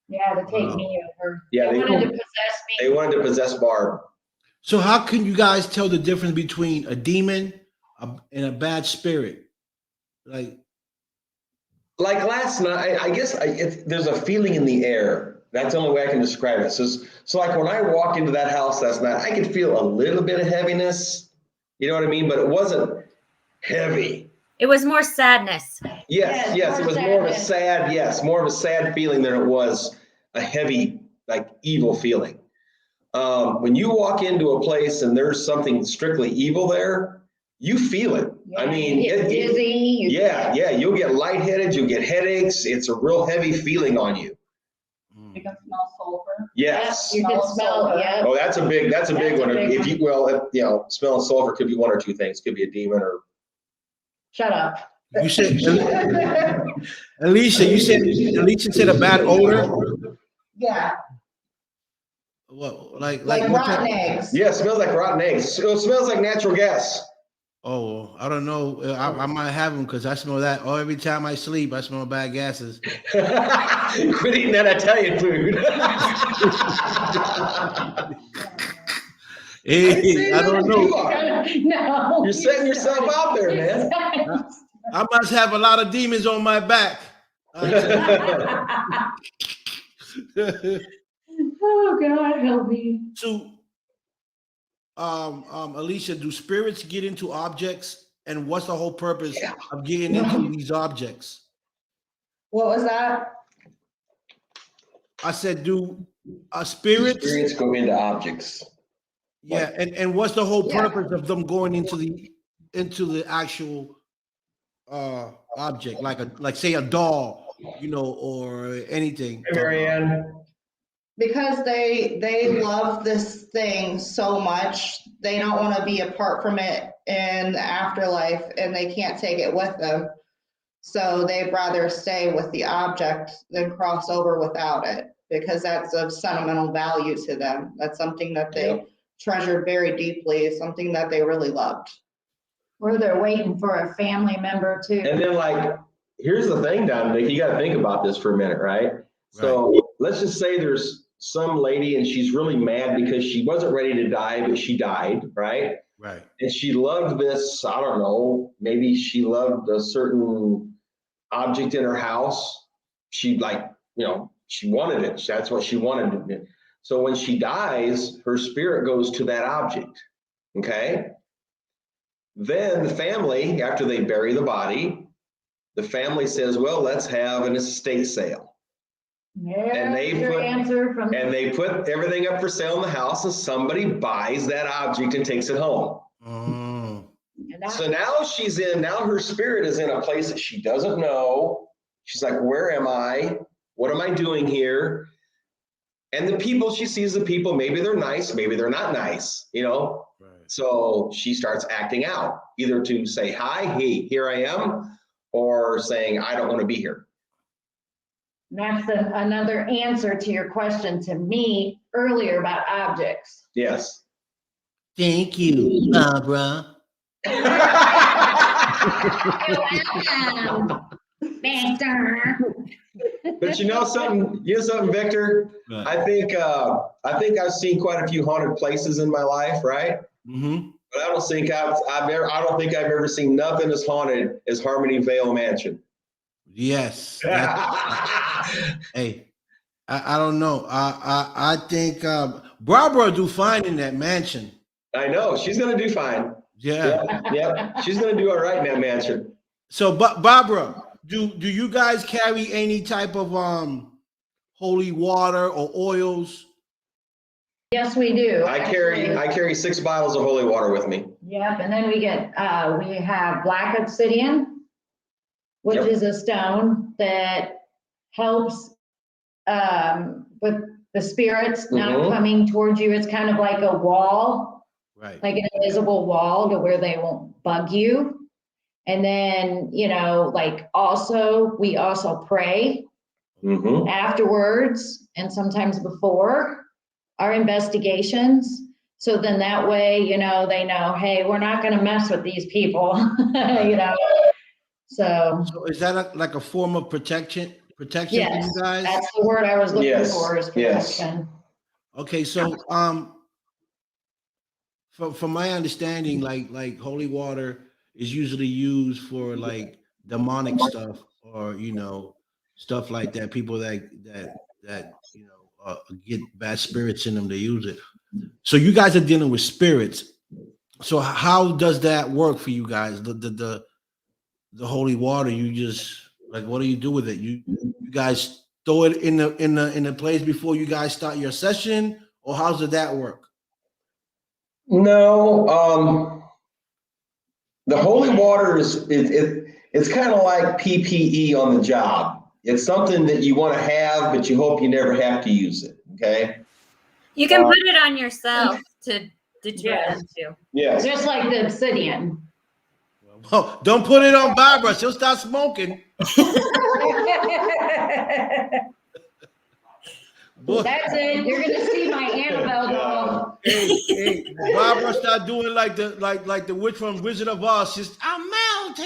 Yeah, to take me over. Yeah, they wanted to possess me. They wanted to possess Barb. So how can you guys tell the difference between a demon and a bad spirit? Like last night, I guess there's a feeling in the air. That's the only way I can describe it. So like when I walked into that house last night, I could feel a little bit of heaviness. You know what I mean? But it wasn't heavy. It was more sadness. Yes, it was more of a sad feeling than it was a heavy, like evil feeling. When you walk into a place and there's something strictly evil there, you feel it. Yeah, I mean, you get dizzy. You'll get lightheaded. You'll get headaches. It's a real heavy feeling on you. You can smell sulfur. Yes. You can smell it. Yeah. Oh, that's a big one. If you smelling sulfur could be one or two things. Could be a demon or. Shut up. you said, Alicia. Alicia said a bad odor. Yeah. What, like rotten eggs. Yeah, it smells like rotten eggs. It smells like natural gas. Oh, I don't know. I might have them because I smell that. Oh, every time I sleep, I smell bad gases. Quit eating that Italian food. Hey, I don't know. No. You're setting yourself out there, man. I must have a lot of demons on my back. Oh God, help me. So, Alicia, do spirits get into objects, and what's the whole purpose of getting into these objects? What was that? I said, do spirits go into objects? Yeah, and what's the whole purpose of them going into the actual object, like say a doll, or anything? Hey, Marianne. Because they love this thing so much, they don't want to be apart from it in the afterlife, and they can't take it with them. So they'd rather stay with the object than cross over without it, because that's of sentimental value to them. That's something that they Yep. treasured very deeply, something that they really loved. Or they're waiting for a family member too. And then, like, here's the thing, Dominic, you got to think about this for a minute, right? So let's just say there's some lady and she's really mad because she wasn't ready to die, but she died, right? Right. And she loved this, I don't know, maybe she loved a certain object in her house. She, like, you know, she wanted it. That's what she wanted. So when she dies, her spirit goes to that object. Okay. Then the family, after they bury the body, the family says, well, let's have an estate sale. And they put everything up for sale in the house, and somebody buys that object and takes it home. Oh. So now her spirit is in a place that she doesn't know. She's like, where am I? What am I doing here? And the people, she sees the people, maybe they're nice, maybe they're not nice, you know? Right. So she starts acting out, either to say, hi, hey, here I am, or saying, I don't want to be here. That's another answer to your question to me earlier about objects. Yes. Thank you, Barbara. But you know something, Victor? Right. I think I've seen quite a few haunted places in my life, right? Mm-hmm. But I don't think I've ever seen nothing as haunted as Harmony Vale Mansion. Yes. Hey, I don't know. I think Barbara do fine in that mansion. I know she's gonna do fine. Yeah. Yep. She's gonna do all right in that mansion. So, Barbara, do you guys carry any type of holy water or oils? Yes, we do. I carry 6 bottles of holy water with me. Yep, and then we have black obsidian, which is a stone that helps with the spirits not coming towards you. It's kind of like a wall, right? Like an invisible wall to where they won't bug you. And then, you know, like we also pray afterwards and sometimes before our investigations. So then that way, you know, they know, hey, we're not going to mess with these people, you know. So is that like a form of protection for you guys? That's the word I was looking for, is protection. Yes. Okay, so from my understanding, like holy water is usually used for like demonic stuff, or you know, stuff like that. People that you know get bad spirits in them, they use it. So you guys are dealing with spirits. So how does that work for you guys? The holy water, you just like, what do you do with it? You guys throw it in the place before you guys start your session, or how does that work? No, the holy water it's kind of like PPE on the job. It's something that you want to have, but you hope you never have to use it. Okay. You can put it on yourself to deter them too. Yes. Just like the obsidian. Oh, don't put it on Barbara. She'll start smoking. That's it. You're gonna see my Annabelle doll. Hey, Barbara start doing like the witch from Wizard of Oz. Just I'm melting.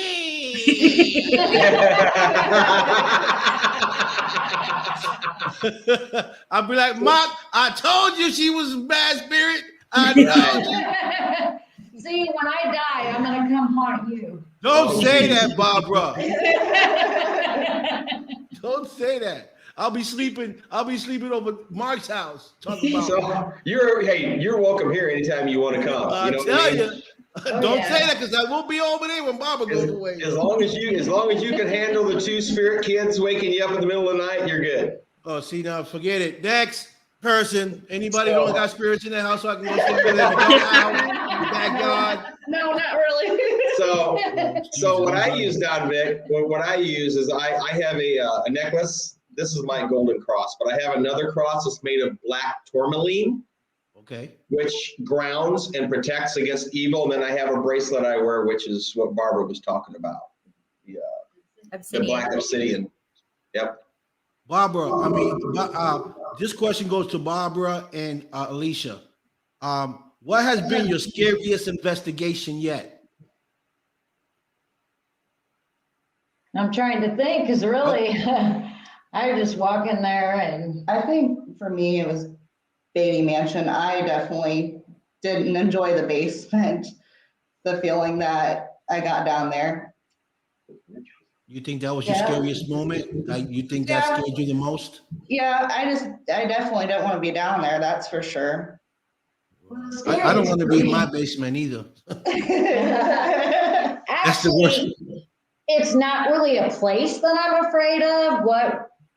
I'll be like, Mark, I told you she was a bad spirit. I told you. See, when I die, I'm gonna come haunt you. Don't say that, Barbara. Don't say that. I'll be sleeping over Mark's house. Talking about. So you're welcome here anytime you want to come. I tell you. Don't say that, because I will be over there when Barbara goes away. As long as you can handle the 2 spirit kids waking you up in the middle of the night, you're good. Oh, see, now forget it. Next person. Anybody who got spirits in their house, so I can go sleep with them in the backyard? No, not really. So what I use, Don Vic, what I use is I have a necklace. This is my golden cross, but I have another cross that's made of black tourmaline. Okay. Which grounds and protects against evil. And then I have a bracelet I wear, which is what Barbara was talking about. Yeah. The obsidian. black obsidian. Yep. Barbara, this question goes to Barbara and Alicia. What has been your scariest investigation yet? I'm trying to think, because really, I just walk in there and I think for me, it was Baby Mansion. I definitely didn't enjoy the basement, the feeling that I got down there. You think that was your Yeah. scariest moment? Like, you think that Yeah. scared you the most? Yeah, I definitely don't want to be down there, that's for sure. I don't want to be in my basement either. That's the worst. actually, it's not really a place that I'm afraid of.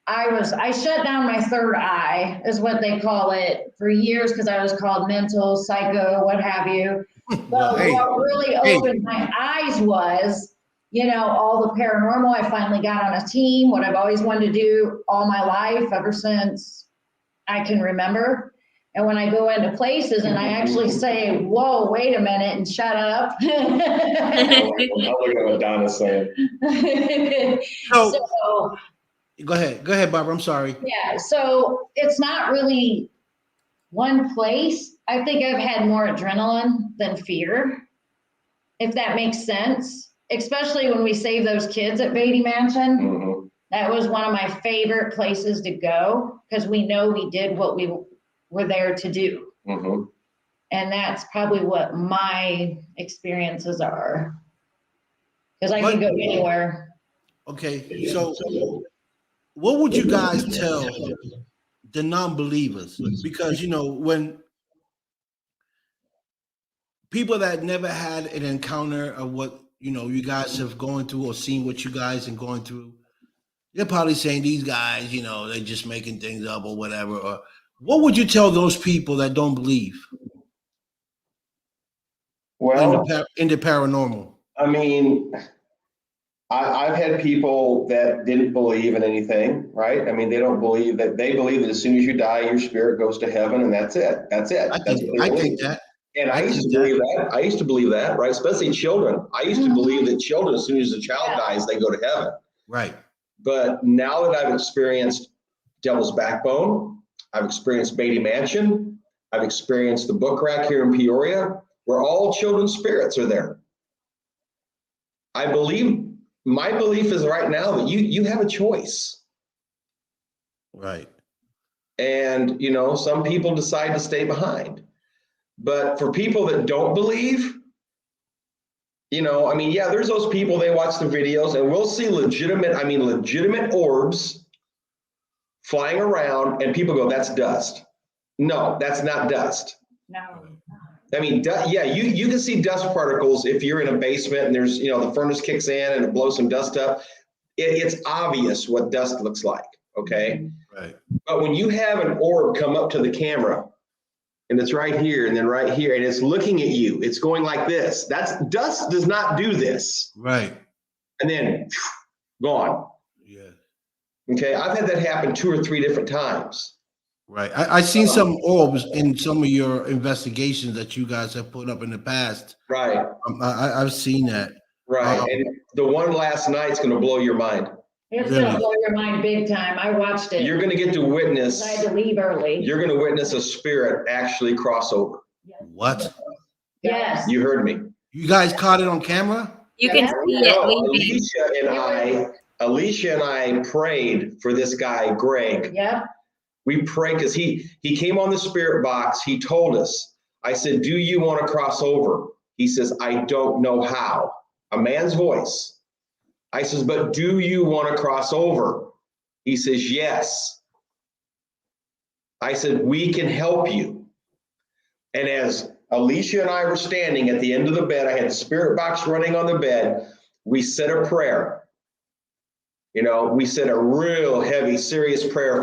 I shut down my third eye, is what they call it, for years, because I was called mental, psycho, what have you. Well, But hey, what really opened my eyes was, all the paranormal. I finally got on a team, what I've always wanted to do all my life, ever since I can remember. And when I go into places and I actually say, whoa, wait a minute, and shut up. I'll look at what Donna's saying. So go ahead, Barbara. I'm sorry. Yeah, so it's not really one place. I think I've had more adrenaline than fear, if that makes sense. Especially when we saved those kids at Beatty Mansion. Mm-hmm. That was one of my favorite places to go, because we know we did what we were there to do. Mm-hmm. And that's probably what my experiences are. Because I can go anywhere. Okay, so what would you guys tell the non-believers? Because when people that never had an encounter of what you guys have gone through or seen what you guys are going through, they're probably saying these guys, they're just making things up or whatever. Or what would you tell those people that don't believe Well, in the paranormal? I mean, I've had people that didn't believe in anything, right? I mean, they believe that as soon as you die, your spirit goes to heaven, and that's it. That's it. I That's what they believe. think that. And I used to believe that. I used to believe that, right? Especially children. I used to believe that children, as soon as a child dies, they go to heaven. Right. But now that I've experienced Devil's Backbone, I've experienced Beatty Mansion, I've experienced the Book Rack here in Peoria, where all children's spirits are there. My belief is right now that you have a choice. Right. And, some people decide to stay behind. But for people that don't believe, there's those people, they watch the videos and we'll see legitimate orbs flying around and people go, that's dust. No, that's not dust. No. I mean, you can see dust particles if you're in a basement and there's, the furnace kicks in and it blows some dust up. It's obvious what dust looks like, okay? Right. But when you have an orb come up to the camera and it's right here and then right here and it's looking at you, it's going like this. Dust does not do this. Right. And then gone. Yeah. Okay, I've had that happen 2 or 3 different times. Right. I seen some orbs in some of your investigations that you guys have put up in the past. Right. I've seen that. Right. And the one last night's going to blow your mind. It's Really? gonna blow your mind big time. I watched it. You're going to get to witness. I had to leave early. You're going to witness a spirit actually cross over. What? Yes. You heard me. You guys caught it on camera? You can see it leaving. Alicia and I prayed for this guy, Greg. Yep. We prayed because he came on the spirit box. He told us, I said, do you want to cross over? He says, I don't know how. A man's voice. I says, but do you want to cross over? He says, yes. I said, we can help you. And as Alicia and I were standing at the end of the bed, I had the spirit box running on the bed. We said a prayer. We said a real heavy, serious prayer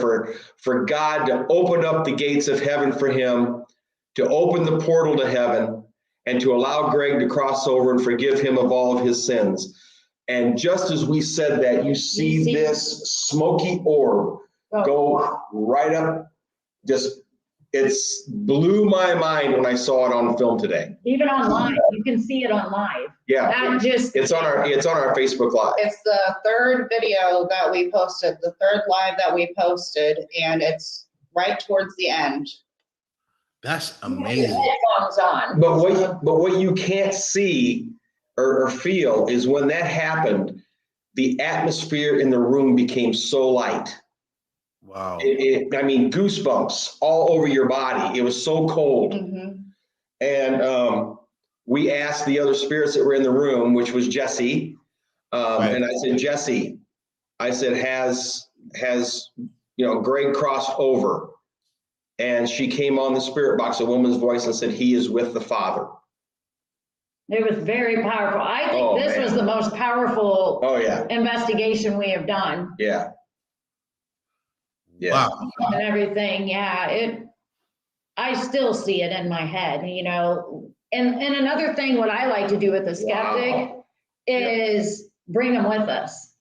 for God to open up the gates of heaven for him, to open the portal to heaven, and to allow Greg to cross over and forgive him of all of his sins. And just as we said that, you see this smoky orb go right up. it's blew my mind when I saw it on film today. Even online, you can see it on live. Yeah, Not just. it's on our Facebook Live. It's the third video that we posted, the third live that we posted, and it's right towards the end. That's amazing. Headphones on. But what you can't see or feel is when that happened, the atmosphere in the room became so light. Wow. I mean, goosebumps all over your body. It was so cold. Mm-hmm. And we asked the other spirits that were in the room, which was Jesse. Right. And I said, Jesse, I said, has Greg crossed over? And she came on the spirit box, a woman's voice, and said, he is with the Father. It was very powerful. I think this was the most powerful investigation we have done. Yeah. Wow. And everything. Yeah. I still see it in my head, And another thing, what I like to do with the skeptic is bring them with us.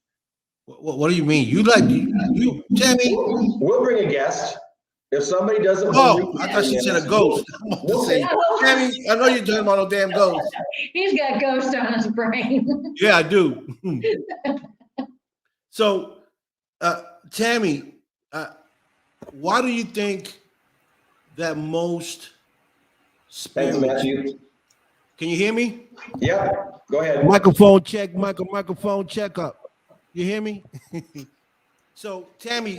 What do you mean? You Tammy? We'll bring a guest. If somebody doesn't believe, I thought she said a ghost. Tammy, I know you're talking about no damn ghost. He's got ghosts on his brain. Yeah, I do. So, Tammy, why do you think that most spirits? Thanks, Matthew. Can you hear me? Yep. Go ahead. Microphone check. Microphone check up. You hear me? So, Tammy,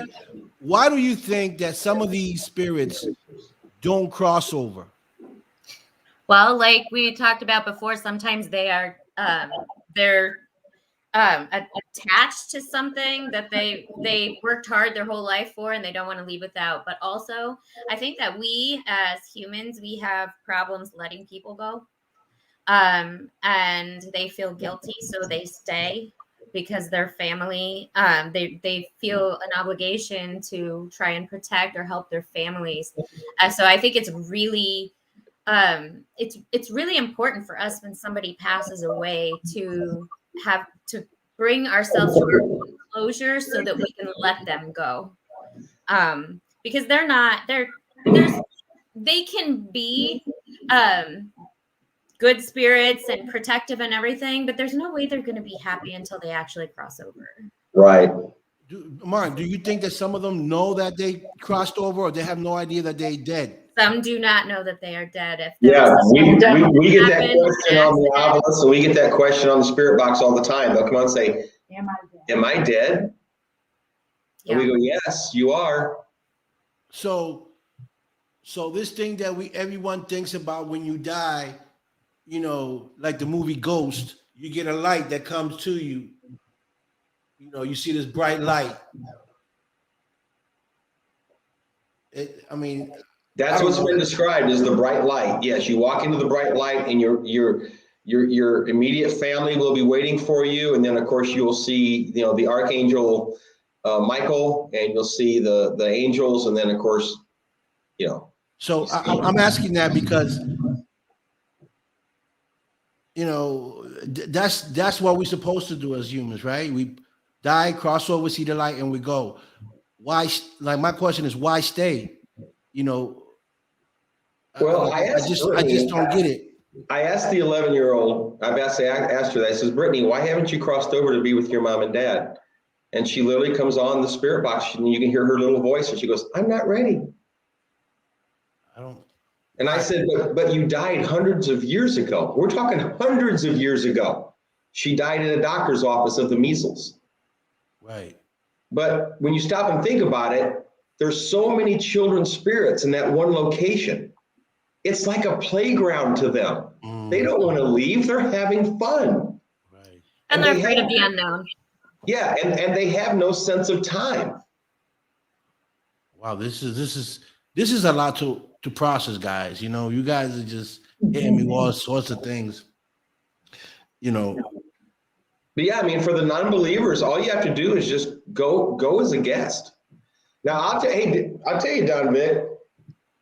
why do you think that some of these spirits don't cross over? Well, like we talked about before, sometimes they're attached to something that they worked hard their whole life for and they don't want to leave without. But also, I think that we as humans, we have problems letting people go. And they feel guilty, so they stay. Because their family, they feel an obligation to try and protect or help their families. So I think it's really, it's really important for us when somebody passes away to have to bring ourselves to our own closure so that we can let them go. Because they can be, good spirits and protective and everything, but there's no way they're going to be happy until they actually cross over. Right. Mark, do you think that some of them know that they crossed over, or they have no idea that they're dead? Some do not know that they are dead. If we get that question on the obelisk, and we get that question on the spirit box all the time. They'll come on and say, Am I dead? Yeah. And we go, yes, you are. So this thing that everyone thinks about when you die, like the movie Ghost, you get a light that comes to you. You see this bright light. That's what's been described as the bright light. Yes, you walk into the bright light, and your immediate family will be waiting for you, and then of course you'll see the archangel Michael, and you'll see the angels, and then of course So I'm asking that because. That's what we're supposed to do as humans, right? We die, cross over, see the light, and we go. Why? Like my question is, why stay? Well, I just don't get it. I asked the 11-year-old. I asked her that. I says, Brittany, why haven't you crossed over to be with your mom and dad? And she literally comes on the spirit box, and you can hear her little voice, and she goes, "I'm not ready." And I said, but you died hundreds of years ago. We're talking hundreds of years ago. She died in a doctor's office of the measles. Right. But when you stop and think about it, there's so many children's spirits in that one location. It's like a playground to them. They don't want to leave. They're having fun. Right. And they're afraid of the unknown. Yeah, and they have no sense of time. Wow, this is a lot to process, guys. You guys are just hitting me with all sorts of things. But yeah, for the non-believers, all you have to do is just go as a guest. Now I'll tell you, Don Vic,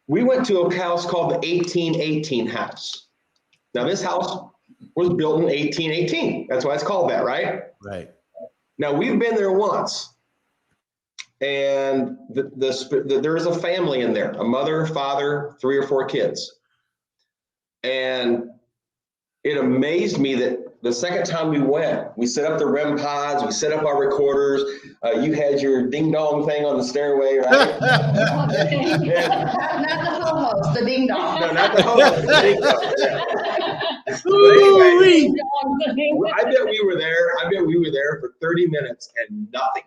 we went to a house called the 1818 house. Now this house was built in 1818. That's why it's called that, right? Right. Now we've been there once. and there is a family in there, a mother, father, 3 or 4 kids. And it amazed me that the second time we went, we set up the REM pods, we set up our recorders. You had your ding dong thing on the stairway, right? Not the co-host, the ding dong. No, not the host, the ding dong. Yeah. But anyway, I bet we were there for 30 minutes and nothing.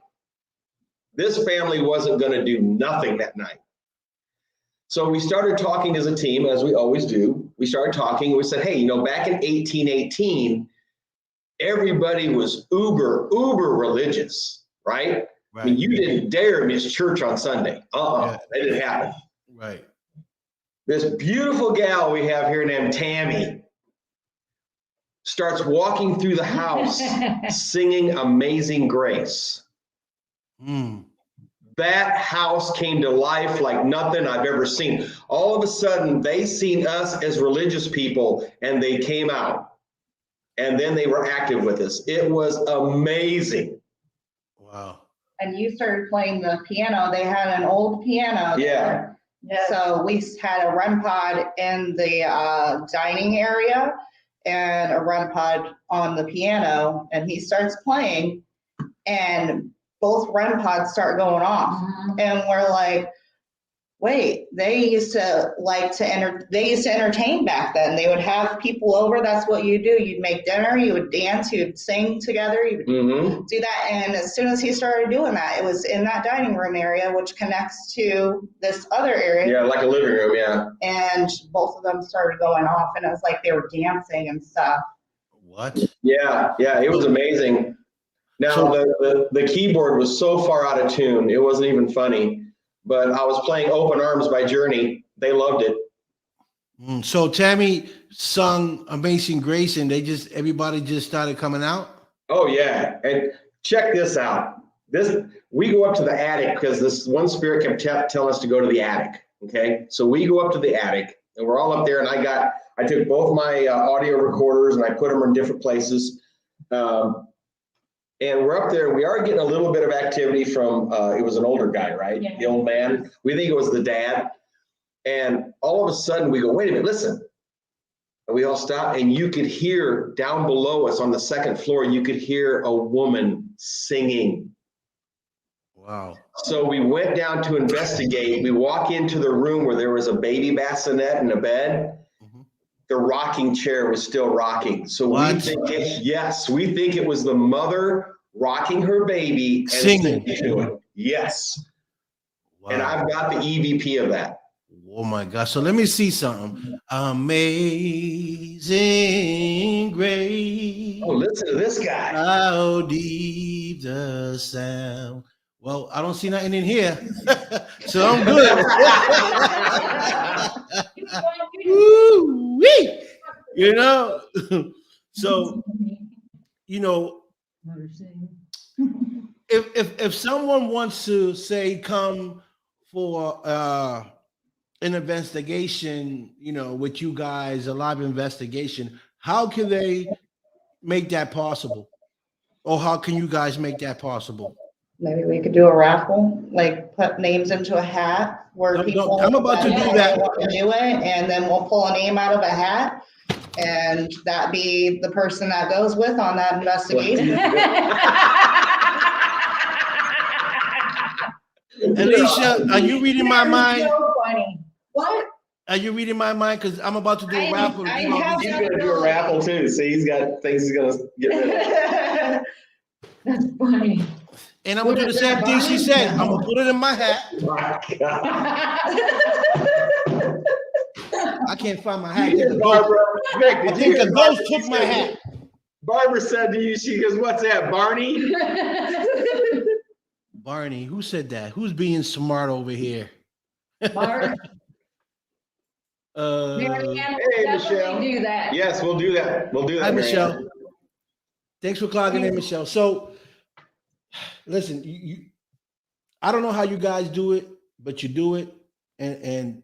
This family wasn't going to do nothing that night. So we started talking as a team, as we always do. We started talking and we said, hey, back in 1818, everybody was uber religious, right? I mean, you didn't dare miss church on Sunday. That didn't happen. Right. This beautiful gal we have here named Tammy starts walking through the house singing Amazing Grace. That house came to life like nothing I've ever seen. All of a sudden, they seen us as religious people and they came out. And then they were active with us. It was amazing. Wow. And you started playing the piano. They had an old piano there. Yeah. So we had a REM pod in the dining area and a REM pod on the piano. And he starts playing and both REM pods start going off. And we're like, wait, they used to entertain back then. They would have people over. That's what you do. You'd make dinner, you would dance, you'd sing together, you would do that. And as soon as he started doing that, it was in that dining room area, which connects to this other area. Yeah, like a living room, yeah. And both of them started going off, and it was like they were dancing and stuff. What? Yeah, it was amazing. Now, the keyboard was so far out of tune, it wasn't even funny. But I was playing Open Arms by Journey. They loved it. So Tammy sung Amazing Grace and everybody just started coming out? Oh, yeah. And check this out. We go up to the attic because this one spirit kept telling us to go to the attic. Okay. So we go up to the attic and we're all up there, and I took both my audio recorders and I put them in different places. And we're up there, and we are getting a little bit of activity from, it was an older guy, right? Yeah. The old man. We think it was the dad. And all of a sudden we go, wait a minute, listen. And we all stop, and you could hear down below us on the second floor, you could hear a woman singing. Wow. So we went down to investigate. We walk into the room where there was a baby bassinet and a bed. The rocking chair was still rocking. So we think it was the mother rocking her baby and singing to it. Yes. Wow. And I've got the EVP of that. Oh my gosh. So let me see something. Amazing Grace. Oh, listen to this guy. How deep the sound. Well, I don't see nothing in here. So I'm good. Woo-wee. So if someone wants to say come for an investigation, with you guys, a live investigation, how can they make that possible? Or how can you guys make that possible? Maybe we could do a raffle, like put names into a hat where people. I'm about to do that. Want to do it, and then we'll pull a name out of a hat, and that be the person that goes with on that investigation. Alicia, are you reading my mind? So funny. What? Are you reading my mind? Because I'm about to do a raffle. He's going to do a raffle too. See, he's got things he's going to get rid of. That's funny. And I'm going to do the same thing she said. I'm going to put it in my hat. I can't find my hat. Barbara, I think the ghost took my hat. Barbara said to you, she goes, what's that, Barney? Barney, who said that? Who's being smart over here? Mark. Hey, Michelle. Do that. Yes, we'll do that. Hi, Michelle. Thanks for clogging in, Michelle. So, listen, I don't know how you guys do it, but you do it, and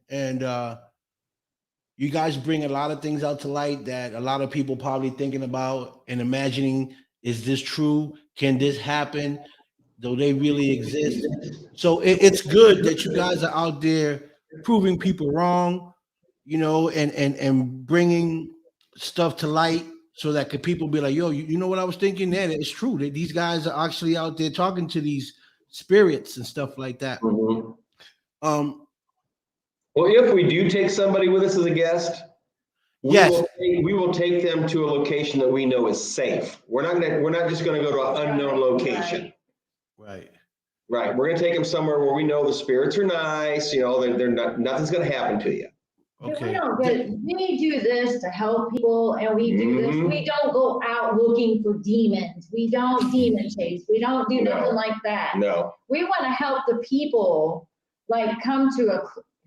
you guys bring a lot of things out to light that a lot of people probably thinking about and imagining: is this true? Can this happen? though they really exist. So it's good that you guys are out there proving people wrong, you know, and bringing stuff to light so that could people be like, yo, you know what I was thinking? That it's true that these guys are actually out there talking to these spirits and stuff like that. Mhm. Um, Well, if we do take somebody with us as a guest, yes, we will take them to a location that we know is safe. We're not just gonna go to an unknown location. right. Right. We're gonna take them somewhere where we know the spirits are nice, you know, they're not, nothing's gonna happen to you. Okay. We do this to help people and we do this. Mhm. We don't go out looking for demons. We don't demon chase. We don't do No. nothing like that. No. We want to help the people like come to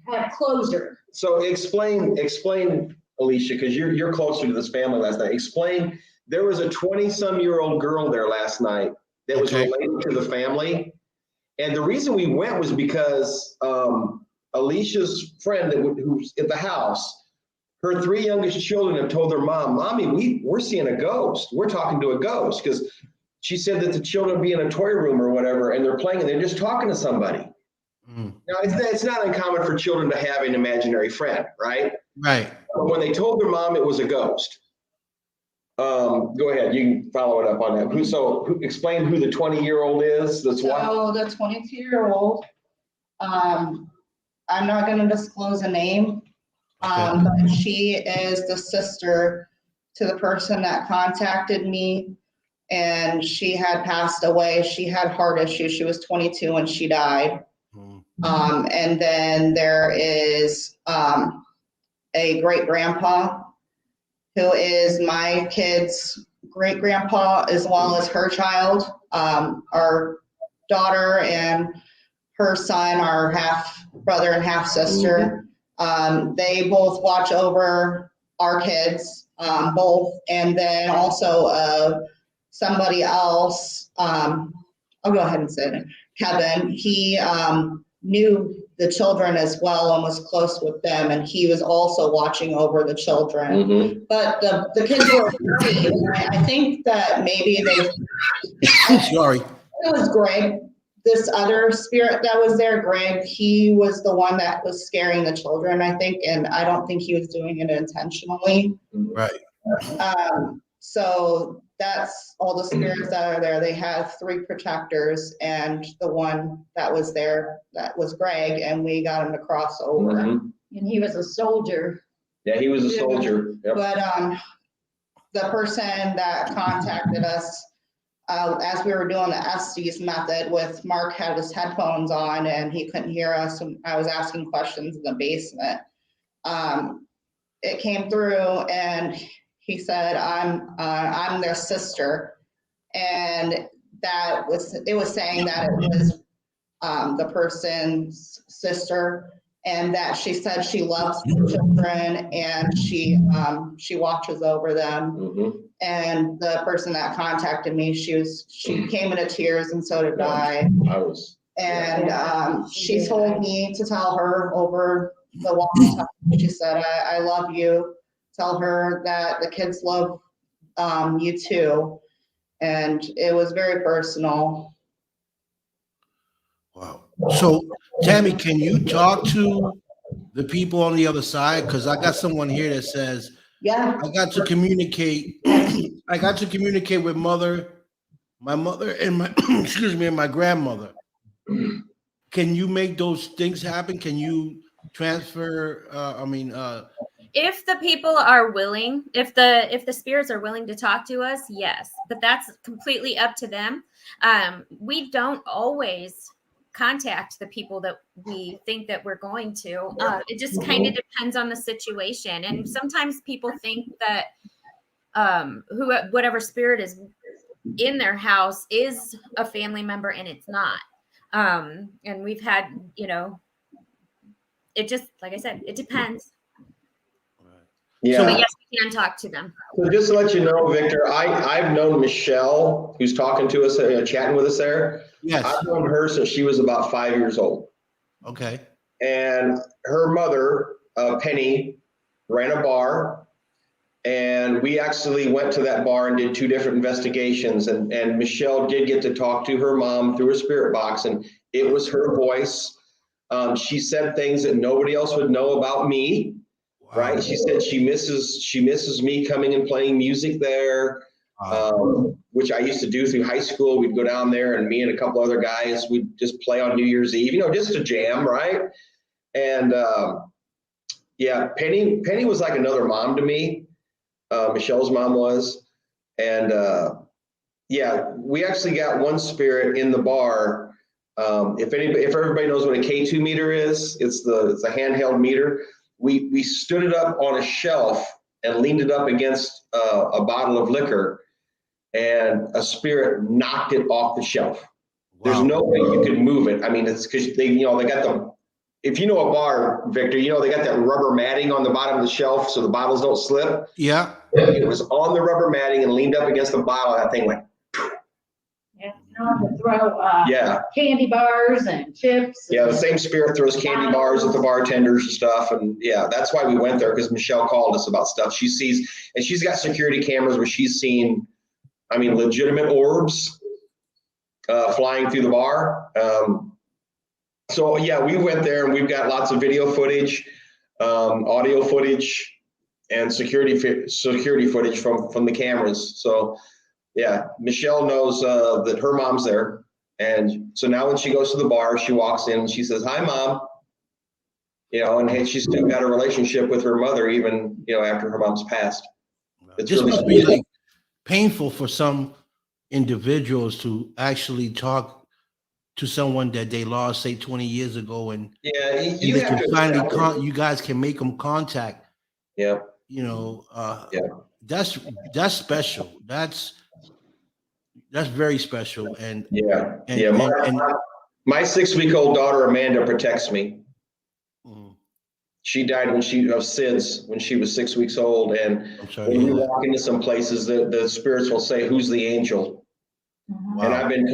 have closure. So explain, Alicia, because you're closer to this family last night. Explain, there was a 20-some-year-old girl there last night that was Okay. related to the family. And the reason we went was because Alicia's friend who's at the house, her 3 youngest children have told their mom, Mommy, we're seeing a ghost. We're talking to a ghost, because she said that the children be in a toy room or whatever, and they're playing and they're just talking to somebody. Now, it's not uncommon for children to have an imaginary friend, right? Right. But when they told their mom it was a ghost, go ahead, you can follow it up on that. Explain who the 20-year-old is. That's So one. the 22-year-old, I'm not going to disclose a name, but she is the sister to the person that contacted me, and she had passed away. She had heart issues. She was 22 when she died. And then there is a great grandpa who is my kid's great grandpa as well as her child. Our daughter and her son are half brother and half sister. They both watch over our kids, both. And then also somebody else, I'll go ahead and say it, Kevin, he knew the children as well and was close with them, and he was also watching over the children. But the kids were afraid. I think that maybe Sorry. it was Greg, this other spirit that was there, Greg, he was the one that was scaring the children, I think, and I don't think he was doing it intentionally. Right. So that's all the spirits that are there. They have 3 protectors, and the one that was there, that was Greg, and we got him to cross over. And he was a soldier. Yeah, he was a soldier. Yep. But the person that contacted us, as we were doing the Estes method with Mark had his headphones on and he couldn't hear us, and I was asking questions in the basement. It came through and he said, I'm their sister. And it was saying that it was the person's sister, and that she said she loves the children and she watches over them. And the person that contacted me, she came into tears, and so did I. And she told me to tell her over the walkie-talkie. She said, I love you. Tell her that the kids love you too. And it was very personal. Wow. So, Tammy, can you talk to the people on the other side? Because I got someone here that says, Yeah. I got to communicate. I got to communicate with my mother and my excuse me, and my grandmother. Can you make those things happen? Can you transfer? If the people are willing, if the spirits are willing to talk to us, yes, but that's completely up to them. We don't always contact the people that we think that we're going to. It just kind of depends on the situation, and sometimes people think that whatever spirit is in their house is a family member, and it's not. And we've had, it just, like I said, it depends. Yeah. But yes, we can talk to them. So just to let you know, Victor, I've known Michelle, who's talking to us, chatting with us there. Yes. I've known her since she was about 5 years old. Okay. And her mother, Penny, ran a bar, And we actually went to that bar and did 2 different investigations. And Michelle did get to talk to her mom through a spirit box, and it was her voice. She said things that nobody else would know about me. Wow. Right? She said she misses me coming and playing music there, which I used to do through high school. We'd go down there, and me and a couple other guys, we'd just play on New Year's Eve, just to jam, right? And yeah, Penny was like another mom to me. Michelle's mom was. And yeah, we actually got one spirit in the bar. If everybody knows what a K2 meter is, it's a handheld meter. We stood it up on a shelf and leaned it up against a bottle of liquor, and a spirit knocked it off the shelf. Wow. There's no way you could move it. I mean, it's because they got if you know a bar, Victor, they got that rubber matting on the bottom of the shelf so the bottles don't slip. Yeah. It was on the rubber matting and leaned up against the bottle. That thing went. Yeah, to throw candy bars and chips. Yeah, the same spirit throws candy bars at the bartenders and stuff. And yeah, that's why we went there, because Michelle called us about stuff. She sees, and she's got security cameras where she's seen, legitimate orbs flying through the bar. So yeah, we went there, and we've got lots of video footage, audio footage, and security footage from the cameras. So yeah, Michelle knows that her mom's there. And so now when she goes to the bar, she walks in and she says, "Hi, Mom." And hey, she's still got a relationship with her mother, even, after her mom's passed. It's this really must be like painful for some individuals to actually talk to someone that they lost, say 20 years ago, and you have to finally you guys can make them contact. Yeah. That's special. That's very special. And my 6-week-old daughter Amanda protects me. She died of SIDS when she was 6 weeks old, and when we walk into some places, the spirits will say, "Who's the angel?" Wow. And I've been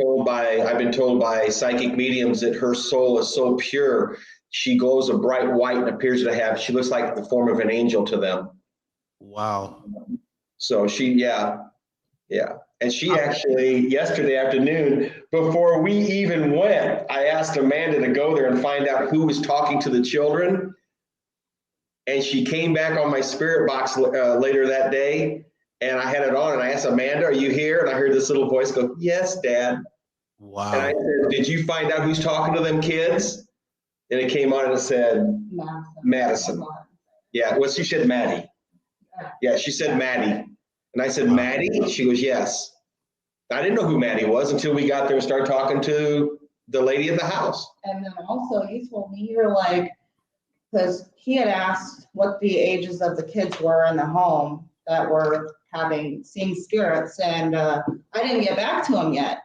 told by psychic mediums that her soul is so pure, she glows a bright white and appears to have, she looks like the form of an angel to them. Wow. So she, and she actually, yesterday afternoon, before we even went, I asked Amanda to go there and find out who was talking to the children. And she came back on my spirit box later that day, and I had it on, and I asked Amanda, "Are you here?" And I heard this little voice go, "Yes, Dad." Wow. And I said, "Did you find out who's talking to them kids?" And it came on and it said, Madison. Yeah, well, she said Maddie. Yeah, she said Maddie. And I said, "Maddie?" She goes, "Yes." I didn't know who Maddie was until we got there and started talking to the lady at the house. And then also you told me, you're like, because he had asked what the ages of the kids were in the home that were seeing spirits, and I didn't get back to him yet.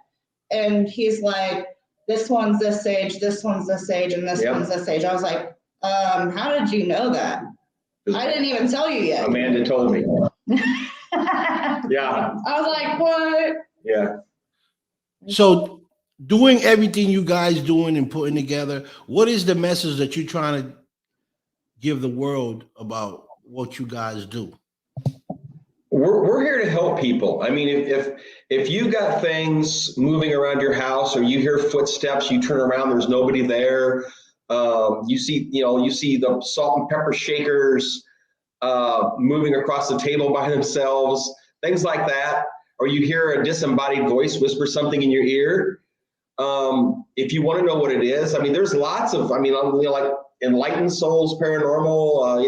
And he's like, "This one's this age, this one's this age, and this one's this age." I was like, how did you know that? I didn't even tell you yet. Amanda told me. Yeah. I was like, what? Yeah. So doing everything you guys doing and putting together, what is the message that you're trying to give the world about what you guys do? We're here to help people. I mean, if you got things moving around your house, or you hear footsteps, you turn around, there's nobody there. You see the salt and pepper shakers moving across the table by themselves, things like that. Or you hear a disembodied voice whisper something in your ear. If you want to know what it is, there's lots of, like Enlightened Souls Paranormal,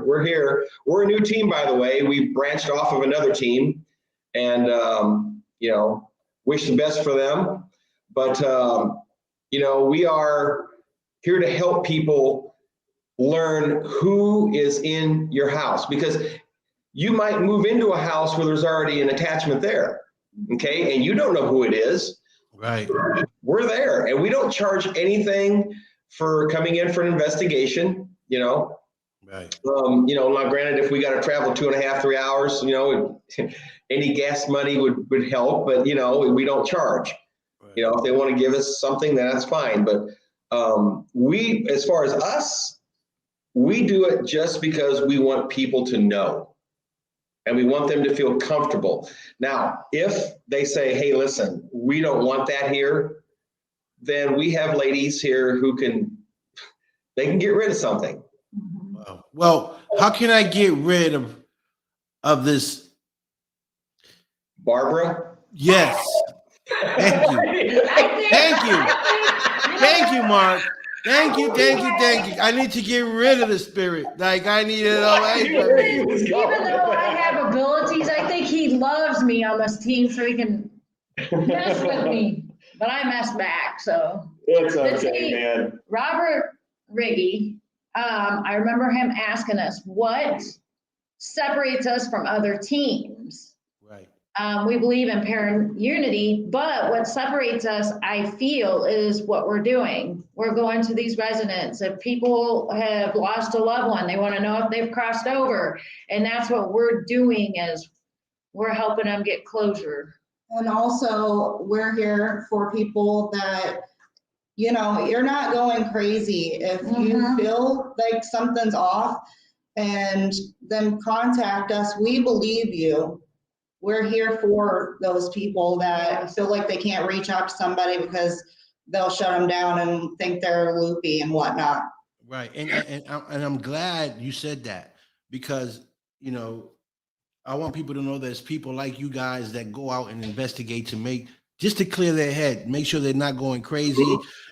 we're here. We're a new team, by the way. We branched off of another team, and, wish the best for them. But, we are here to help people learn who is in your house, because you might move into a house where there's already an attachment there, okay? And you don't know who it is. Right. We're there, and we don't charge anything for coming in for an investigation, Right. Now granted, if we got to travel 2.5, 3 hours, any gas money would help, but, we don't charge. Right. If they want to give us something, then that's fine. But we, as far as us, we do it just because we want people to know. And we want them to feel comfortable. Now, if they say, hey, listen, we don't want that here, then we have ladies here who they can get rid of something. Wow. Well, how can I get rid of this? Barbara? Yes. Thank you. Thank you. Thank you, Mark. Thank you. I need to get rid of the spirit. Like I need it away from me. Even though I have abilities, I think he loves me on this team so he can mess with me. But I mess back, so. It's okay, man. Robert Riggy, I remember him asking us, what separates us from other teams? Right. We believe in parent unity, but what separates us, I feel, is what we're doing. We're going to these residents. If people have lost a loved one, they want to know if they've crossed over. And that's what we're doing, is we're helping them get closure. And also, we're here for people that, you know, you're not going crazy. If you feel like something's off, and then contact us, we believe you. We're here for those people that feel like they can't reach out to somebody because they'll shut them down and think they're loopy and whatnot. Right. And I'm glad you said that, because, you know, I want people to know there's people like you guys that go out and investigate just to clear their head, make sure they're not going crazy.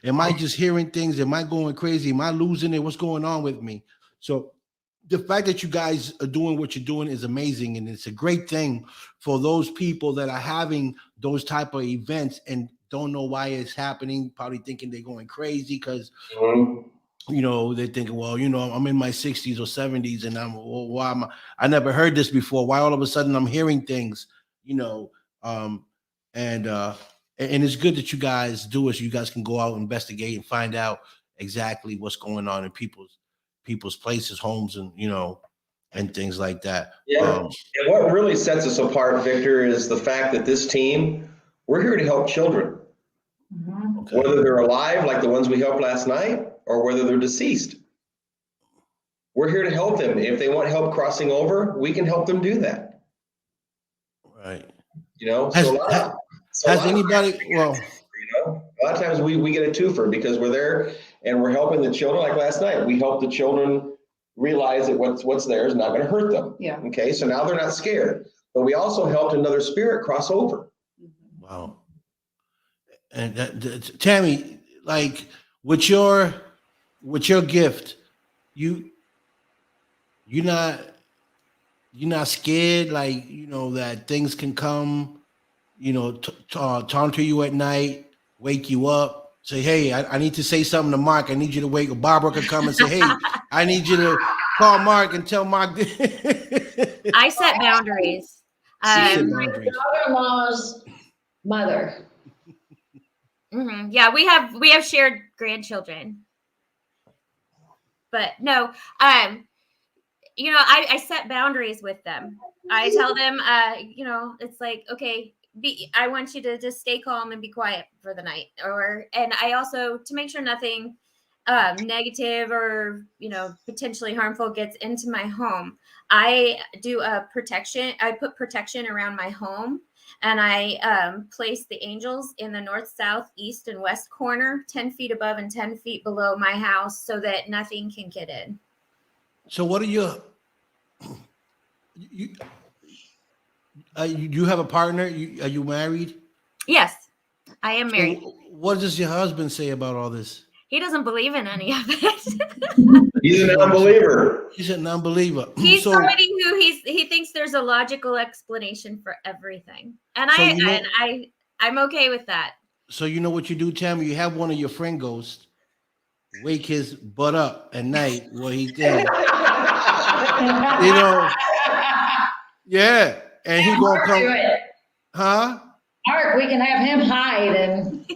Am I just hearing things? Am I going crazy? Am I losing it? What's going on with me? So the fact that you guys are doing what you're doing is amazing. And it's a great thing for those people that are having those type of events and don't know why it's happening, probably thinking they're going crazy because you know, they're thinking, well, you know, I'm in my 60s or 70s and I never heard this before. Why all of a sudden I'm hearing things, you know, and it's good that you guys do it. So you guys can go out and investigate and find out exactly what's going on in people's places, homes, and, you know, and things like that. Yeah. And what really sets us apart, Victor, is the fact that this team, we're here to help children. Okay. Whether they're alive, like the ones we helped last night, or whether they're deceased. We're here to help them. If they want help crossing over, we can help them do that. Right. You know, Has anybody, well, you know, a lot of times we get a twofer because we're there and we're helping the children. Like last night, we helped the children realize that what's there is not going to hurt them. Yeah. Okay, so now they're not scared. But we also helped another spirit cross over. Wow. And Tammy, like with your gift, you're not scared, like, you know, that things can come, you know, talk to you at night, wake you up, say, hey, I need to say something to Mark. I need you to wake up. Barbara could come and say, hey, I need you to call Mark and tell Mark. I set boundaries. She's my daughter-in-law's mother. Yeah, we have shared grandchildren, but no, you know, I set boundaries with them. I tell them, you know, it's like, okay, I want you to just stay calm and be quiet for the night, and I also, to make sure nothing negative or, you know, potentially harmful gets into my home, I do a protection. I put protection around my home. And I place the angels in the north, south, east, and west corner, 10 feet above and 10 feet below my house, so that nothing can get in. So what are you have a partner? Are you married? Yes, I am married. So what does your husband say about all this? He doesn't believe in any of it. He's an unbeliever. He's an unbeliever. He's somebody who he thinks there's a logical explanation for everything, and I'm okay with that. So you know what you do, Tammy? You have one of your friend ghosts wake his butt up at night while he did. You know, yeah, and he gonna come. Huh? Mark, we can have him hide and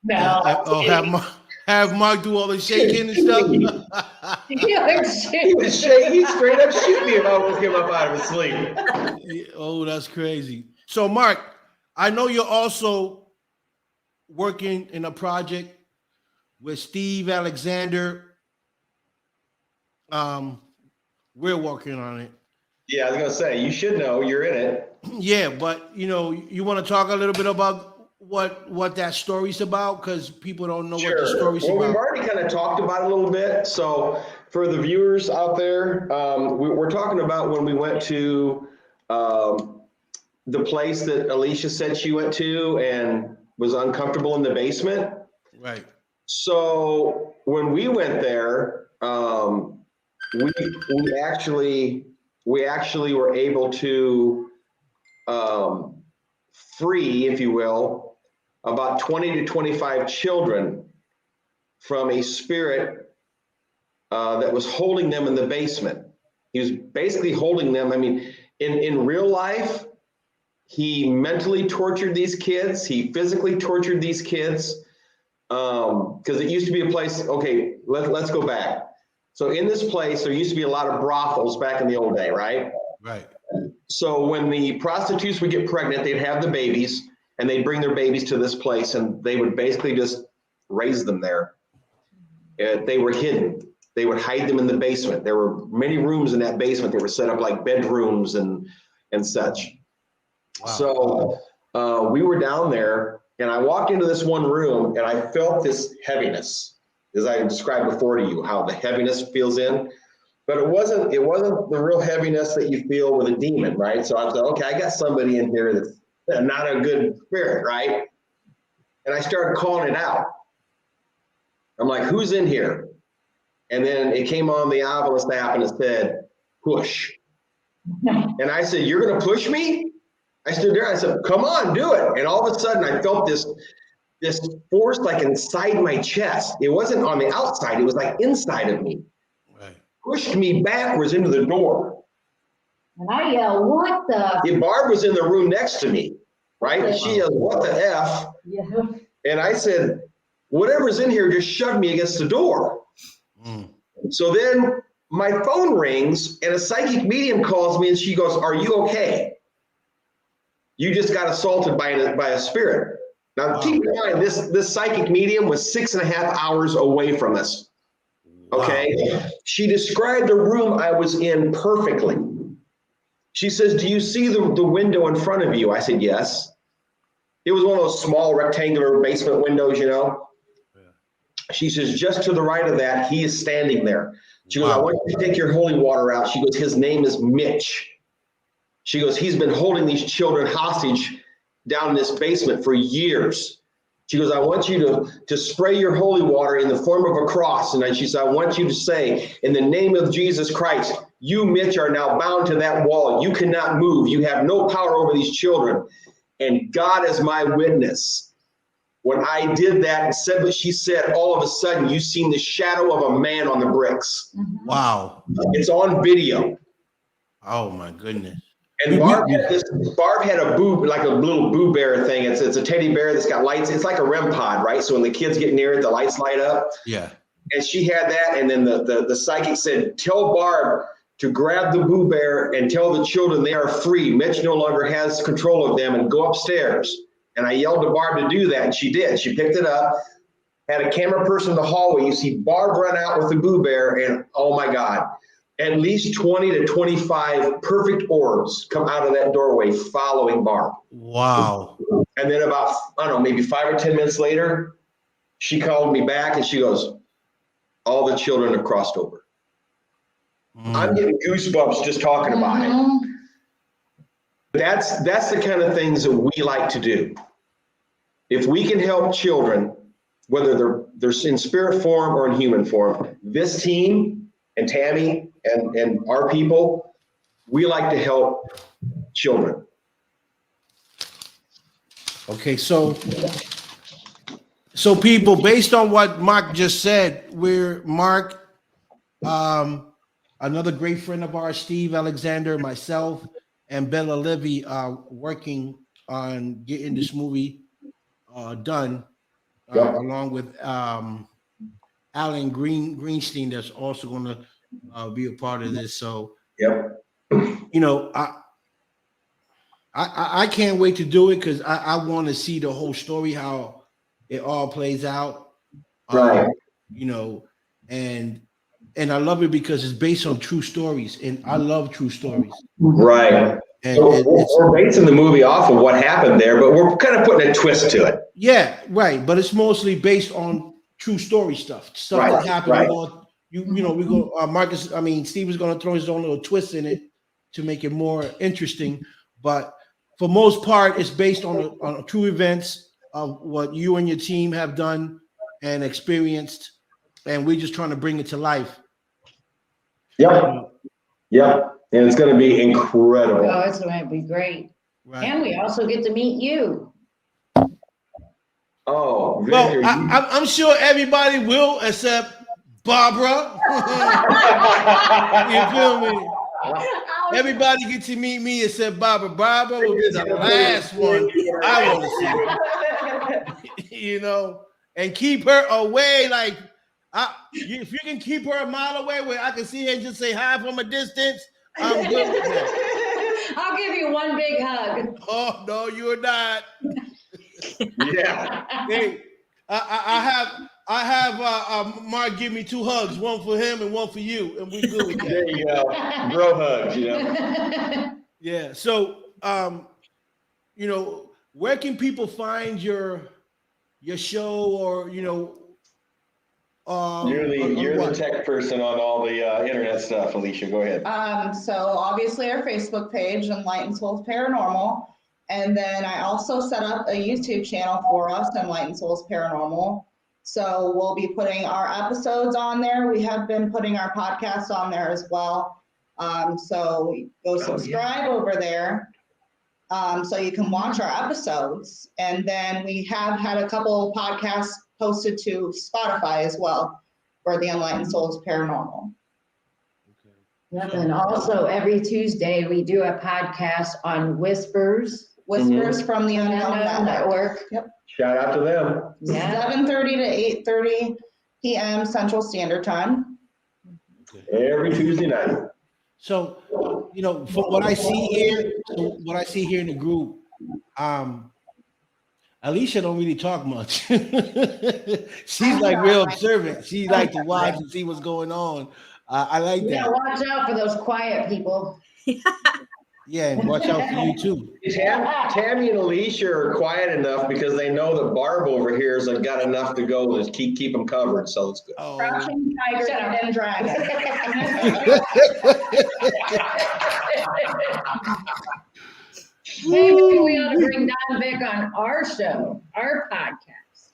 no. Have Mark do all the shaking and stuff. He was shaking. He straight up shoot me if I woke him up out of his sleep. Oh, that's crazy. So, Mark, I know you're also working in a project with Steve Alexander. We're working on it. Yeah, I was gonna say, you should know, you're in it. Yeah, but you want to talk a little bit about what that story's about, because people don't know what the Sure. story's Well, we've about. already kind of talked about it a little bit. So for the viewers out there, we're talking about when we went to the place that Alicia said she went to and was uncomfortable in the basement. Right. So when we went there, we actually were able to free, if you will, about 20 to 25 children from a spirit that was holding them in the basement. He was basically holding them. I mean, in real life, he mentally tortured these kids. He physically tortured these kids. Because it used to be a place, okay, let's go back. So in this place, there used to be a lot of brothels back in the old day, right? Right. So when the prostitutes would get pregnant, they'd have the babies and they'd bring their babies to this place and they would basically just raise them there. They were hidden. They would hide them in the basement. There were many rooms in that basement. They were set up like bedrooms and such. Wow. So we were down there and I walked into this one room and I felt this heaviness, as I described before to you, how the heaviness feels in. But it wasn't the real heaviness that you feel with a demon, right? So I thought, okay, I got somebody in here that's not a good spirit, right? And I started calling it out. I'm like, who's in here? And then it came on the Ovilus app and it said, push. And I said, you're gonna push me? I stood there, I said, come on, do it. And all of a sudden I felt this force like inside my chest. It wasn't on the outside, it was like inside of me. Right. Pushed me backwards into the door. And I yell, what the? Barb was in the room next to me, right? And she yelled, what the F? Yeah. And I said, whatever's in here just shoved me against the door. So then my phone rings and a psychic medium calls me and she goes, are you okay? You just got assaulted by a spirit. Now keep in mind, this psychic medium was 6.5 hours away from us. Okay. Wow. She described the room I was in perfectly. She says, do you see the window in front of you? I said, yes. It was one of those small rectangular basement windows, you know. Yeah. She says, just to the right of that, he is standing there. She goes, I want you to take your holy water out. She goes, his name is Mitch. She goes, he's been holding these children hostage down in this basement for years. She goes, I want you to spray your holy water in the form of a cross. And she said, I want you to say, in the name of Jesus Christ, you, Mitch, are now bound to that wall. You cannot move. You have no power over these children. And God is my witness. When I did that and said what she said, all of a sudden, you seen the shadow of a man on the bricks. Wow. It's on video. Oh, my goodness. And Barb had a boo, like a little Boo Bear thing. It's a teddy bear that's got lights. It's like a REM pod, right? So when the kids get near it, the lights light up. Yeah. And she had that. And then the psychic said, tell Barb to grab the Boo Bear and tell the children they are free. Mitch no longer has control of them and go upstairs. And I yelled to Barb to do that. And she did. She picked it up, had a camera person in the hallway. You see Barb run out with the Boo Bear and oh my God. At least 20 to 25 perfect orbs come out of that doorway following Barb. Wow. And then about, I don't know, maybe 5 or 10 minutes later, she called me back and she goes, all the children have crossed over. I'm getting goosebumps just talking about it. That's the kind of things that we like to do. If we can help children, whether they're in spirit form or in human form, this team and Tammy and our people, we like to help children. Okay, so people, based on what Mark just said, Mark, another great friend of ours, Steve Alexander, myself, and Bella Livy are working on getting this movie done, along with Alan Greenstein, that's also going to be a part of this. So, I can't wait to do it because I want to see the whole story, how it all plays out. Right. And and I love it because it's based on true stories, and I love true stories. Right. And So it's we're basing the movie off of what happened there, but we're kind of putting a twist to it. yeah, right. But it's mostly based on true story stuff Right, that happened. right. We go. Steve is going to throw his own little twist in it to make it more interesting. But for most part, it's based on true events of what you and your team have done and experienced, and we're just trying to bring it to life. Yep. Yep. And it's going to be incredible. Oh, it's going to be great. Right. And we also get to meet you. Oh, Well, Victor, I'm sure everybody will except Barbara. You feel me? Everybody get to meet me except Barbara. Barbara will be the last one I want to see. You know, and keep her away. Like, if you can keep her a mile away where I can see her and just say hi from a distance, I'm good with that. I'll give you one big hug. Oh no, you're not. yeah. Hey, I have Mark give me 2 hugs, one for him and one for you, and we good with that. There you go. Bro hugs, you know. Yeah. So, you know, where can people find your show, or You're the tech person on all the internet stuff, Alicia. Go ahead. So obviously our Facebook page, Enlightened Souls Paranormal. And then I also set up a YouTube channel for us, Enlightened Souls Paranormal. So we'll be putting our episodes on there. We have been putting our podcasts on there as well. So go subscribe over there. So you can watch our episodes. And then we have had a couple podcasts posted to Spotify as well for the Enlightened Souls Paranormal. Yep, and also every Tuesday we do a podcast on Whispers From the Unknown Network. Yep. Shout out to them. Yeah. 7:30 to 8:30 p.m. Central Standard Time. Every Tuesday night. So, from what I see here, in the group, Alicia don't really talk much. She's like real observant. She like to watch and see what's going on. I like that. Yeah, watch out for those quiet people. Yeah, and watch out for you too. Tammy and Alicia are quiet enough because they know that Barb over here has got enough to go to keep them covered, so it's good. Oh. Crouching Tiger, Hidden Dragon. Maybe we ought to bring Don Vic on our show, our podcast.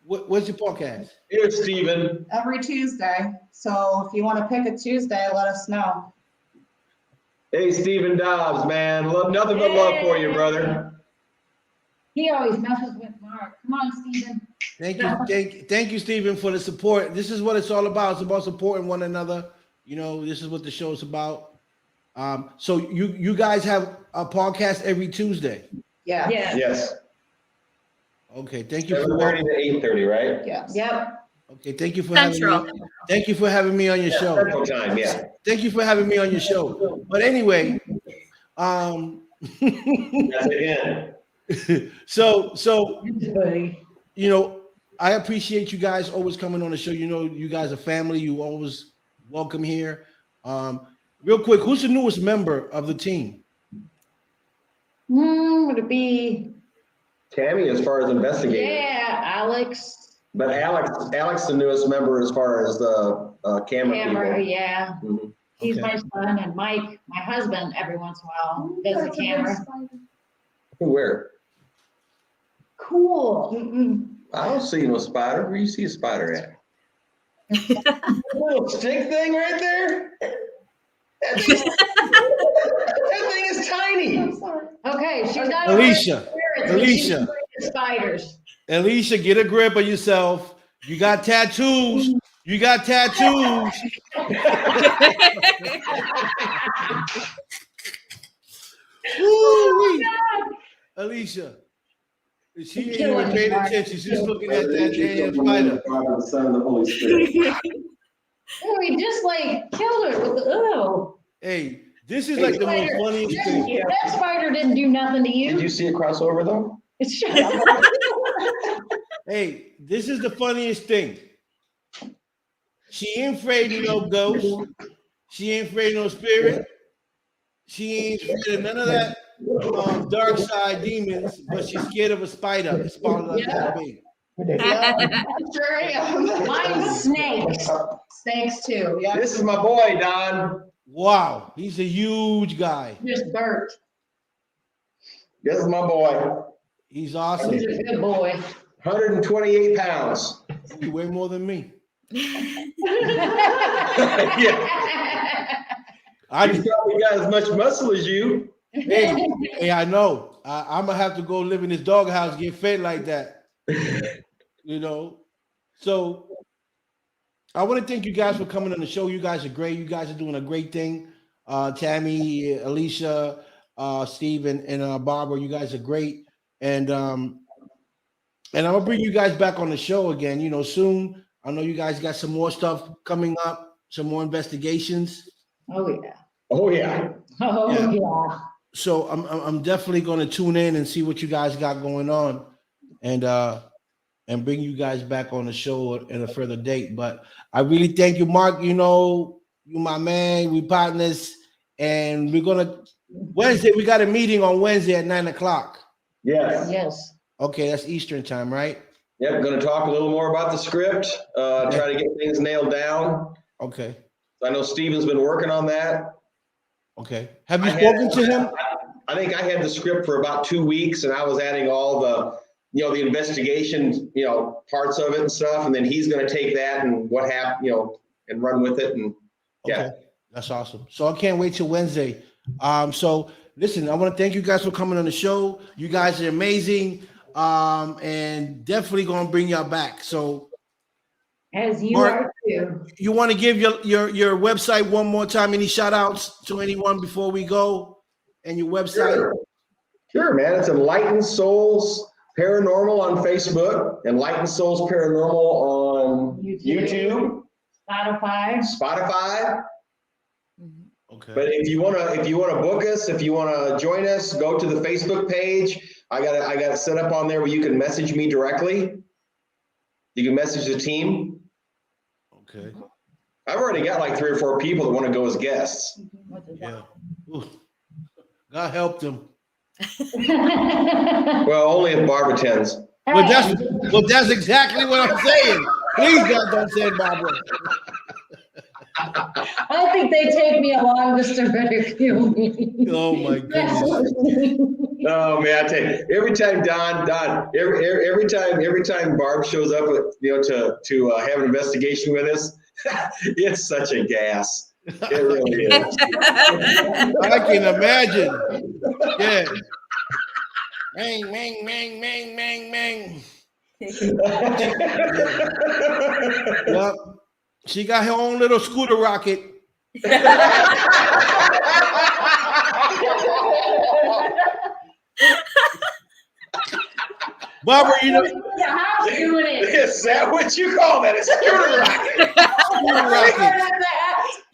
What's your podcast? Here's Steven. Every Tuesday. So if you want to pick a Tuesday, let us know. Hey, Steven Dobbs, man. Nothing but love for you, brother. He always messes with Mark. Come on, Steven. Thank you, Stephen, for the support. This is what it's all about. It's about supporting one another. This is what the show is about. So you guys have a podcast every Tuesday. Yeah. Yes. Okay, thank you. 7:30 to 8:30, right? Yes. Yep. Okay, thank you for Central. Thank you for having me on your show. Central time, yeah. Thank you for having me on your show. But anyway, That's again. so Buddy. I appreciate you guys always coming on the show. You guys are family. You always welcome here. Real quick, who's the newest member of the team? Would it be? Tammy, as far as investigating. Yeah, Alex. But Alex, the newest member as far as the camera people. Yeah. Mhm. He's Okay. my son, and Mike, my husband, every once in a while does the camera. Where? Cool. I don't see no spider. Where you see a spider at? Little stick thing right there? That thing is tiny. Okay, she's not. Alicia, Alicia. Spiders. Alicia, get a grip of yourself. You got tattoos. Woo-wee. Alicia, she ain't even paying attention. She's looking at that damn spider. Father, the Son, and the Holy Spirit. Oh, he just killed her with the Hey, this is like the most funniest thing. That spider didn't do nothing to Did you. you see it cross over though? Shut up. Hey, this is the funniest thing. She ain't afraid of no ghosts. She ain't afraid of no spirit. She ain't afraid of none of that dark side demons, but she's scared of a spider as small as that big. Yeah, sure am. Mine's snakes. Snakes too. Yeah. This is my boy, Don. Wow, he's a huge guy. Just Bert. This is my boy. He's awesome. He's a good boy. 128 pounds. You weigh more than me. Yeah. I He's probably got as much muscle as you. hey, I know. I'm gonna have to go live in this doghouse, get fed like that. You know. So I want to thank you guys for coming on the show. You guys are great. You guys are doing a great thing. Tammy, Alicia, Steve, and Barbara, you guys are great. And I'm gonna bring you guys back on the show again, you know, soon. I know you guys got some more stuff coming up, some more investigations. Oh yeah. Oh, yeah. Oh Yeah. yeah. So I'm definitely gonna tune in and see what you guys got going on, and bring you guys back on the show at a further date. But I really thank you, Mark. You know, you my man, we partners, and we're gonna Wednesday, we got a meeting on Wednesday at 9:00. Yes. Yes. Okay, that's Eastern time, right? Yep. Going to talk a little more about the script, try to get things nailed down. Okay. I know Steven's been working on that. Okay. Have you I spoken had- to him? I think I had the script for about 2 weeks, and I was adding all the, the investigation, parts of it and stuff. And then he's going to take that and what happened, and run with it. And yeah. Okay. That's awesome. So I can't wait till Wednesday. So listen, I want to thank you guys for coming on the show. You guys are amazing. And definitely gonna bring y'all back. So As you Mark, are too. you want to give your website one more time? Any shout outs to anyone before we go? And your website? Sure, man. It's Enlightened Souls Paranormal on Facebook, Enlightened Souls Paranormal on YouTube, Spotify. Okay. But if you wanna book us, if you wanna join us, go to the Facebook page. I got it set up on there where you can message me directly. You can message the team. Okay. I've already got like 3 or 4 people that want to go as guests. Yeah. Ooh. God help them. Well, only if Barbara attends. Well, that's exactly what I'm saying. Please, God, don't send Barbara. I think they take me along just to ridicule me. Oh my goodness. Oh man, I tell you, every time every time Barb shows up, to have an investigation with us, it's such a gas. It really is. I can imagine. Yeah. Mang, mang, mang, mang, mang, mang. Yep. She got her own little scooter rocket. Barbara, you know, The house doing it. Is that what you call that? A scooter rocket? scooter rocket.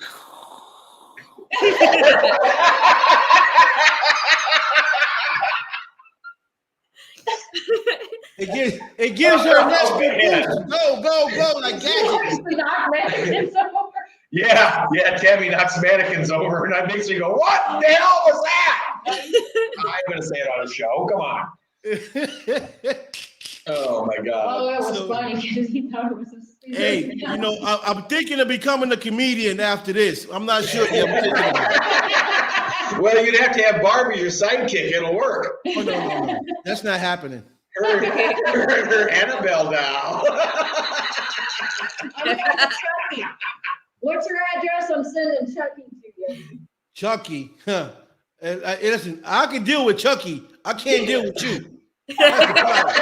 It gives her a nice big boost. Go, like gadgets. Yeah, Tammy knocks mannequins over, and that makes me go, "What the hell was that?" I'm gonna say it on a show. Come on. Oh my God. Oh, it was So- funny because he thought it was a stupid. Hey, I'm thinking of becoming a comedian after this. I'm not sure yet. I'm thinking about it. Well, you'd have to have Barbie your sidekick. It'll work. Oh, no. That's not happening. Her Annabelle doll. What's your address? I'm sending Chucky to you. Chucky. Huh. Listen, I can deal with Chucky. I can't deal with you. That's the problem.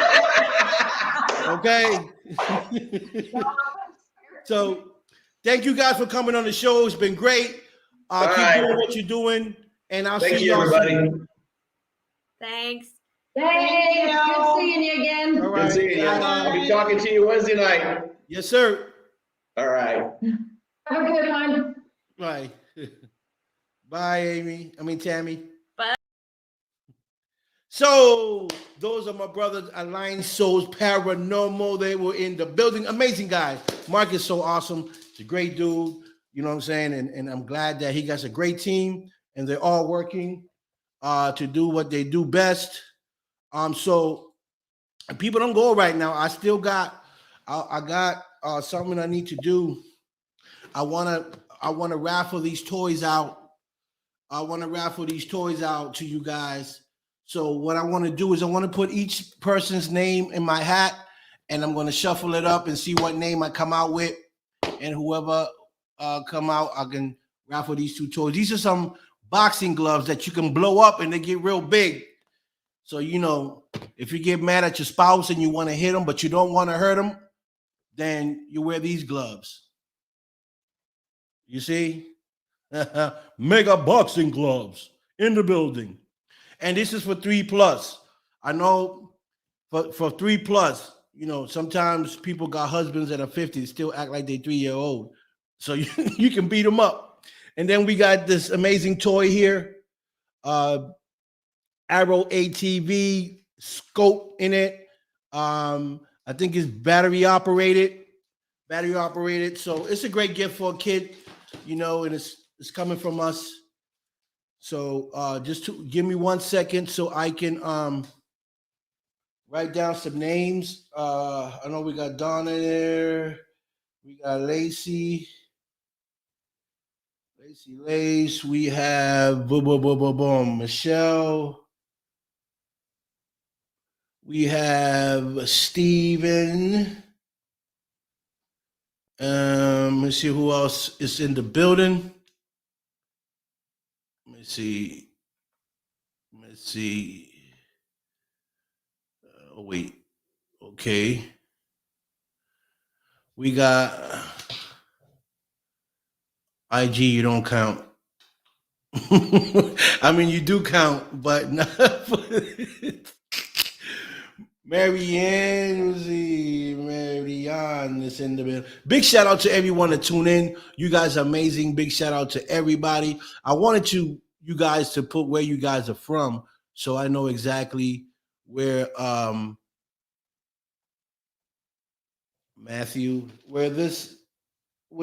Okay. So thank you guys for coming on the show. It's been great. Keep right. doing what you're doing. And I'll Thank see you, y'all everybody. soon. Thanks. Thanks. Good seeing you again. All Good right. seeing you. I'll be talking to you Wednesday night. Yes, sir. All right. Have a good one. Bye. Bye, Tammy. Bye. So those are my brothers, Enlightened Souls Paranormal. They were in the building. Amazing guys. Mark is so awesome. He's a great dude. You know what I'm saying? And I'm glad that he got a great team and they're all working to do what they do best. So people don't go right now. I still got I got something I need to do. I wanna raffle these toys out. I want to raffle these toys out to you guys. So what I want to do is I want to put each person's name in my hat, and I'm going to shuffle it up and see what name I come out with. And whoever come out, I can raffle these 2 toys. These are some boxing gloves that you can blow up and they get real big. So, you know, if you get mad at your spouse and you want to hit them, but you don't want to hurt them, then you wear these gloves. You see? Mega boxing gloves in the building. And this is for 3+. I know for 3+, you know, sometimes people got husbands that are 50 still act like they 3-year-old. So you can beat them up. And then we got this amazing toy here. Arrow ATV scope in it. I think it's battery operated. So it's a great gift for a kid, you know, and it's coming from us. So just to give me 1 second so I can write down some names. I know we got Donna there. We got Lacey. Lace. We have Michelle. We have Steven. Let's see who else is in the building. Let's see. Oh, wait. Okay. We got IG, you don't count. I mean, you do count, but not. Marianne is in the building. Big shout out to everyone that tune in. You guys are amazing. Big shout out to everybody. I wanted you guys to put where you guys are from, so I know exactly where Matthew, where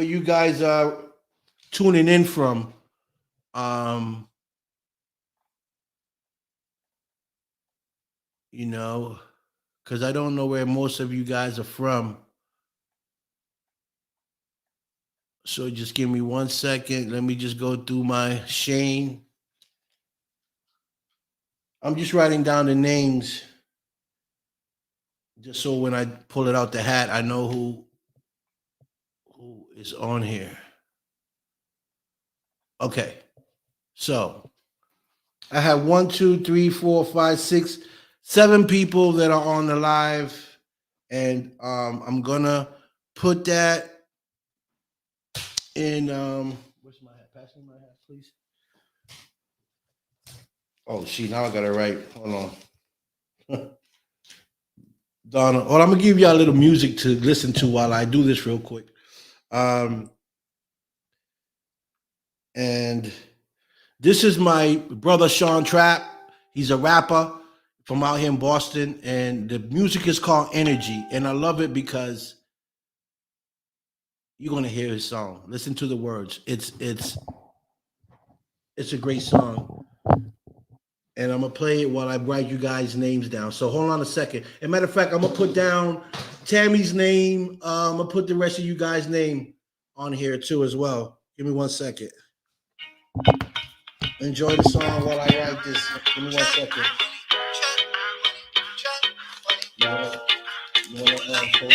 you guys are tuning in from. You know, because I don't know where most of you guys are from. So just give me 1 second. Let me just go through my Shane. I'm just writing down the names just so when I pull it out the hat, I know who is on here. Okay. So I have 1, 2, 3, 4, 5, 6, 7 people that are on the live. And I'm gonna put that in where's my hat? Pass me my hat, please. Oh shit, now I gotta write. Hold on. Donna, well, I'm gonna give y'all a little music to listen to while I do this real quick. And this is my brother Sean Trapp. He's a rapper from out here in Boston, and the music is called Energy, and I love it because you're gonna hear his song. Listen to the words. It's a great song. And I'm gonna play it while I write you guys' names down. So hold on a second. As a matter of fact, I'm gonna put down Tammy's name. I'm gonna put the rest of you guys' name on here too as well. Give me 1 second. Enjoy the song while I write this. Give me 1 second. You wanna hold these up for me?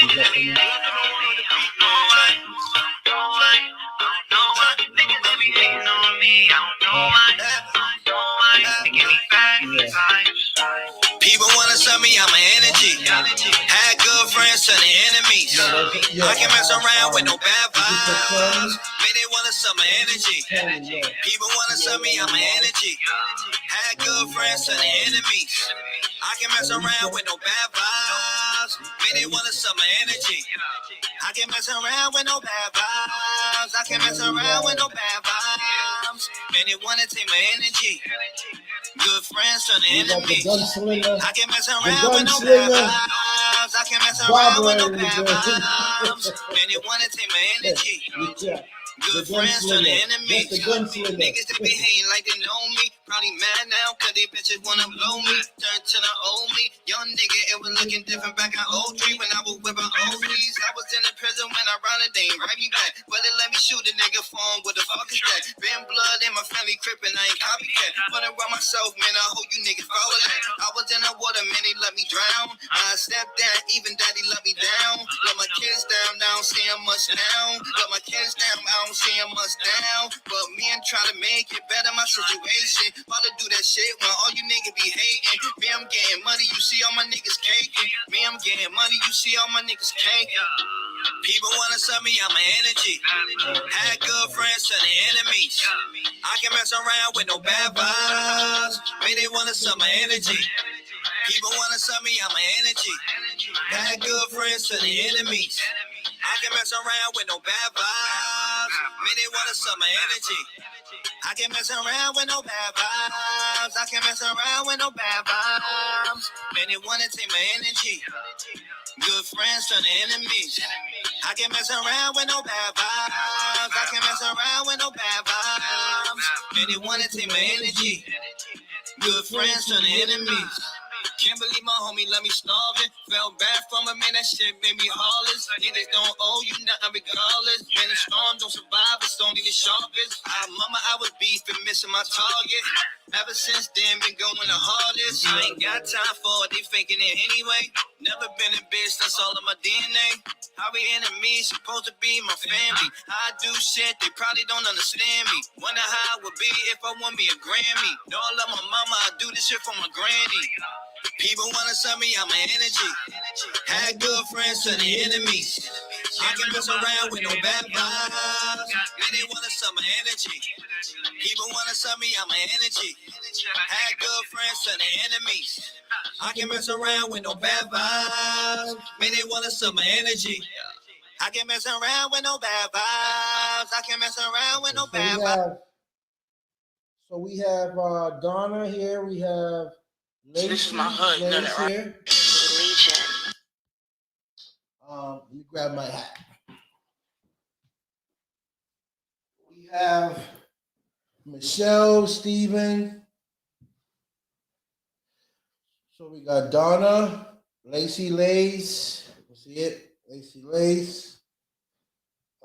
People wanna sell me on my energy. Had good friends turning enemies. I can mess around with no bad vibes. Man, they wanna sell my energy. People wanna sell me on my energy. Had good friends turning enemies. I can mess around with no bad vibes. Man, they wanna sell my energy. I can mess around with no bad vibes. I can mess around with no bad vibes. Man, they wanna take my energy. Good friends turn enemies. I can mess around with no bad vibes. I can mess around with no bad vibes. vibes. Man, they wanna take my energy. Yeah. Good The friends turn to gunslinger. enemies. That's the gunslinger. Niggas that be hating like they know me. Probably mad now cause they bitches wanna blow me. Turn to the old me. Young nigga, it was looking different back in 03 when I was whipping OGs. I was in the prison when I rounded, they ain't write me back. But they let me shoot a nigga phone. What the fuck is that? Been blood in my family crippin', I ain't copycat. But around myself, man, I hope you niggas follow that. I was in the water, man, they let me drown. I stepped down, even daddy let me down. Let my kids down, I don't see them much now. Let my kids down, I don't see them much down. But me and try to make it better my situation. About to do that shit when all you niggas be hating. Me, I'm getting money, you see all my niggas caking. Me, I'm getting money, you see all my niggas caking. People wanna sell me out my energy. Had good friends turn to enemies. I can mess around with no bad vibes. Man, they wanna sell my energy. People wanna sell me out my energy. Had good friends turn to enemies. I can mess around with no bad vibes. Man, they wanna sell my energy. I can mess around with no bad vibes. I can mess around with no bad vibes. Man, they wanna take my energy. Good friends turn to enemies. I can mess around with no bad vibes. I can mess around with no bad vibes. Man, they wanna take my energy. Good friends turn to enemies. Can't believe my homie let me starving. Felt bad from him, man, that shit made me heartless. Niggas don't owe you nothing regardless. Man, the storm don't survive, it's only the sharpest. Mama, I was beefing, missing my target. Ever since then, been going the hardest. I ain't got time for it, they faking it anyway. Never been a bitch, that's all in my DNA. How we enemies, supposed to be my family. I do shit, they probably don't understand me. Wonder how it would be if I won me a Grammy. No, I love my mama, I do this shit for my granny. People wanna sell me out my energy. Had good friends turn to enemies. I can mess around with no bad vibes. Man, they wanna sell my energy. People wanna sell me out my energy. Had good friends turn to enemies. I can mess around with no bad vibes. Man, they wanna sell my energy. I can mess around with no bad vibes. I can mess around with no bad vibes. So we have Donna here. We have Lacey. This is my hood. You know that, right? Here. Legion. Let me grab my hat. We have Michelle, Steven. So we got Donna, Lacey Lace. See it? Lacey Lace.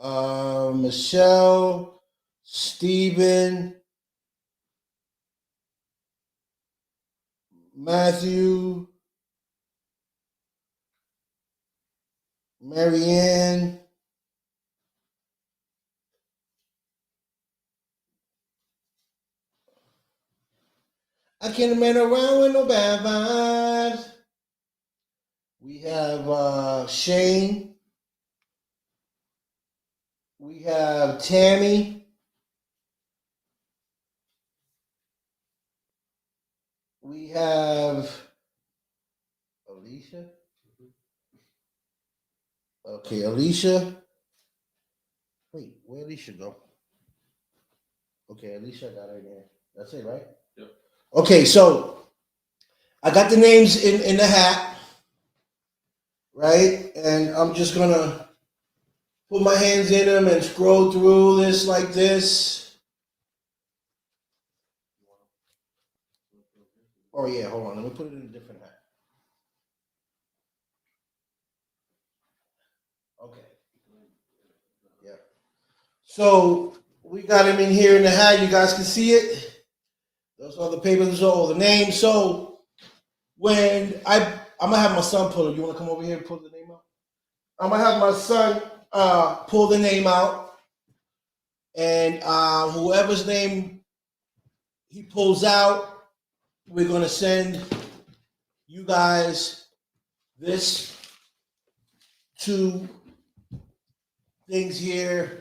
Michelle, Steven, Matthew, Marianne, I can't man around with no bad vibes. We have Shane. We have Tammy. We have Alicia. Okay, Alicia. Wait, where Alicia go? Okay, Alicia got her there. That's it, right? Yep. Okay, so I got the names in the hat, right? And I'm just gonna put my hands in them and scroll through this like this. Oh yeah, hold on. Let me put it in a different hat. Okay. Yeah. So we got him in here in the hat. You guys can see it. Those are the papers. Those are all the names. So when I'm gonna have my son pull it. You wanna come over here and pull the name out? I'm gonna have my son pull the name out, and whoever's name he pulls out, we're gonna send you guys this two things here.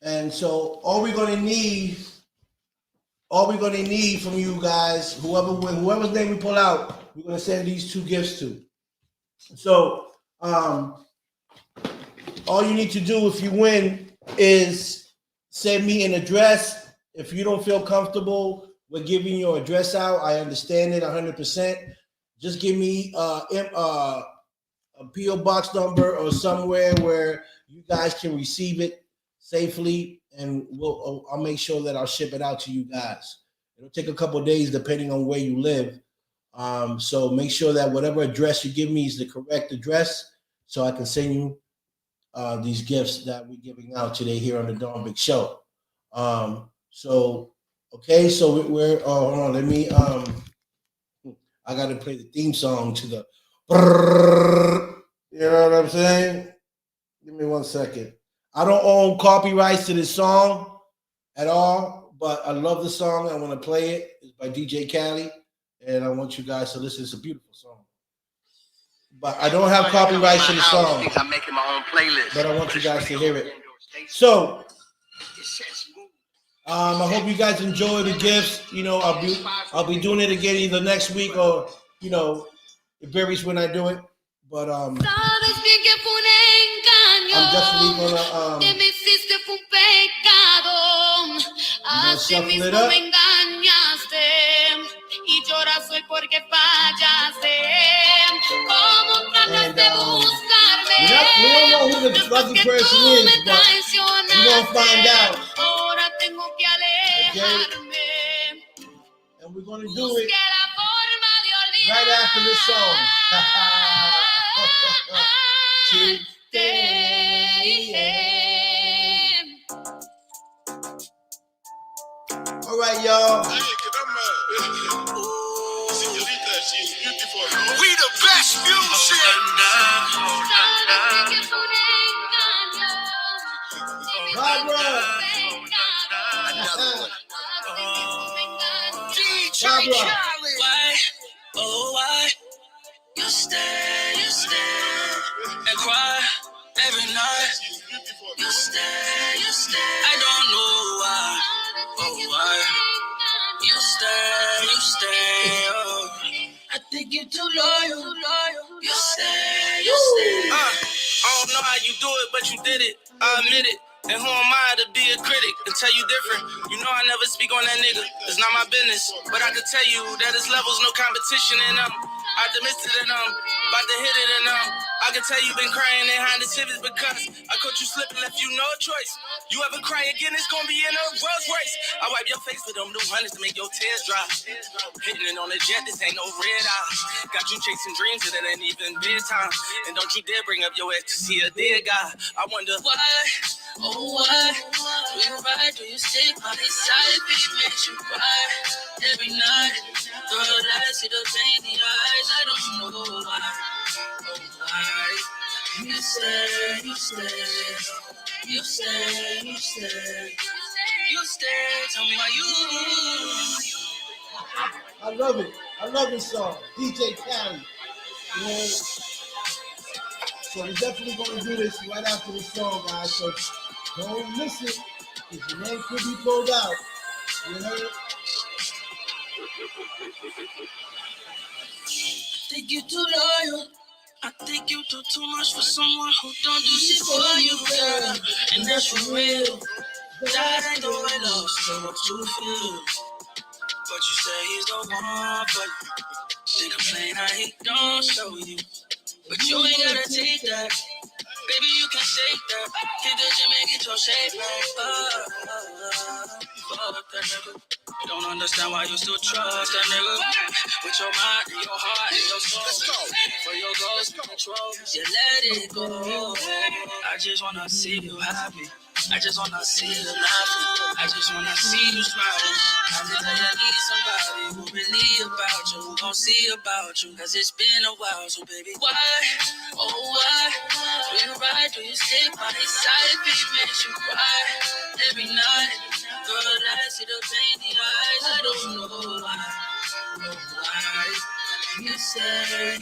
And so all we're gonna need from you guys, whoever's name we pull out, we're gonna send these two gifts to. So all you need to do if you win is send me an address. If you don't feel comfortable with giving your address out, I understand it 100%. Just give me a PO box number or somewhere where you guys can receive it safely, and I'll make sure that I'll ship it out to you guys. It'll take a couple of days depending on where you live. So make sure that whatever address you give me is the correct address, so I can send you these gifts that we're giving out today here on the Dawn Big Show. So we're hold on, let me I gotta play the theme song to the you know what I'm saying? Give me 1 second. I don't own copyrights to this song at all, but I love the song. I want to play it. It's by DJ Khaled, and I want you guys to listen. It's a beautiful song. But I don't have copyrights to the song. I'm making my own playlist. But I want you guys to hear it. So I hope you guys enjoy the gifts. You know, I'll be doing it again either next week or, you know, it varies when I do it. But I'm definitely gonna shuffle it up. And we don't know who the lucky person is, but we're gonna find out. Okay? And we're gonna do it right after this song. All right, y'all. We the best music. Barbara. DJ Khaled. Why? Oh, why? You stay and cry every night. You stay. I don't know why. Oh, why? You stay. Oh. I think you're too loyal. You stay. I don't know how you do it, but you did it. I admit it. And who am I to be a critic and tell you different? You know I never speak on that nigga. It's not my business. But I can tell you that his level's no competition in them. Optimistic in them. About to hit it in them. I can tell you been crying behind the civics because I caught you slipping, left you no choice. You ever cry again, it's gonna be in a Rolls Royce. I wipe your face with them new hundreds to make your tears dry. Hitting it on the jet, this ain't no red eye. Got you chasing dreams that it ain't even bedtime. And don't you dare bring up your ex to see a dead guy. I wonder why. Oh, why? Do you ride? Do you stay by his side? Baby, makes you cry every night. Girl, I see the pain in your eyes. I don't know why. Oh, why? You stay. Tell me why you. I love it. I love this song. DJ Khaled. You know? So we're definitely going to do this right after the song, guys. So don't miss it, because your name could be pulled out. You know? I think you too loyal. I think you do too much for someone who don't do shit for you, girl. And that's for real. That ain't the way love supposed to feel. But you say he's the one for you. They complain how he don't show you. But you ain't gotta take that. Baby, you can shake that. Hit the gym and get your shape back. Fuck that nigga. You don't understand why you still trust that nigga. With your mind and your heart and your soul. Let's go. For your goals and control, you let it go. I just wanna see you happy. I just wanna see you laughing. I just wanna see you smiling. I just know you need somebody who really about you, who gon' see about you. Cause it's been a while, so baby, why? Oh, why? Do you ride? Do you stay by his side? Bitch, makes you cry every night. Girl, I see the pain in your eyes. I don't know why. Oh, why? You stay.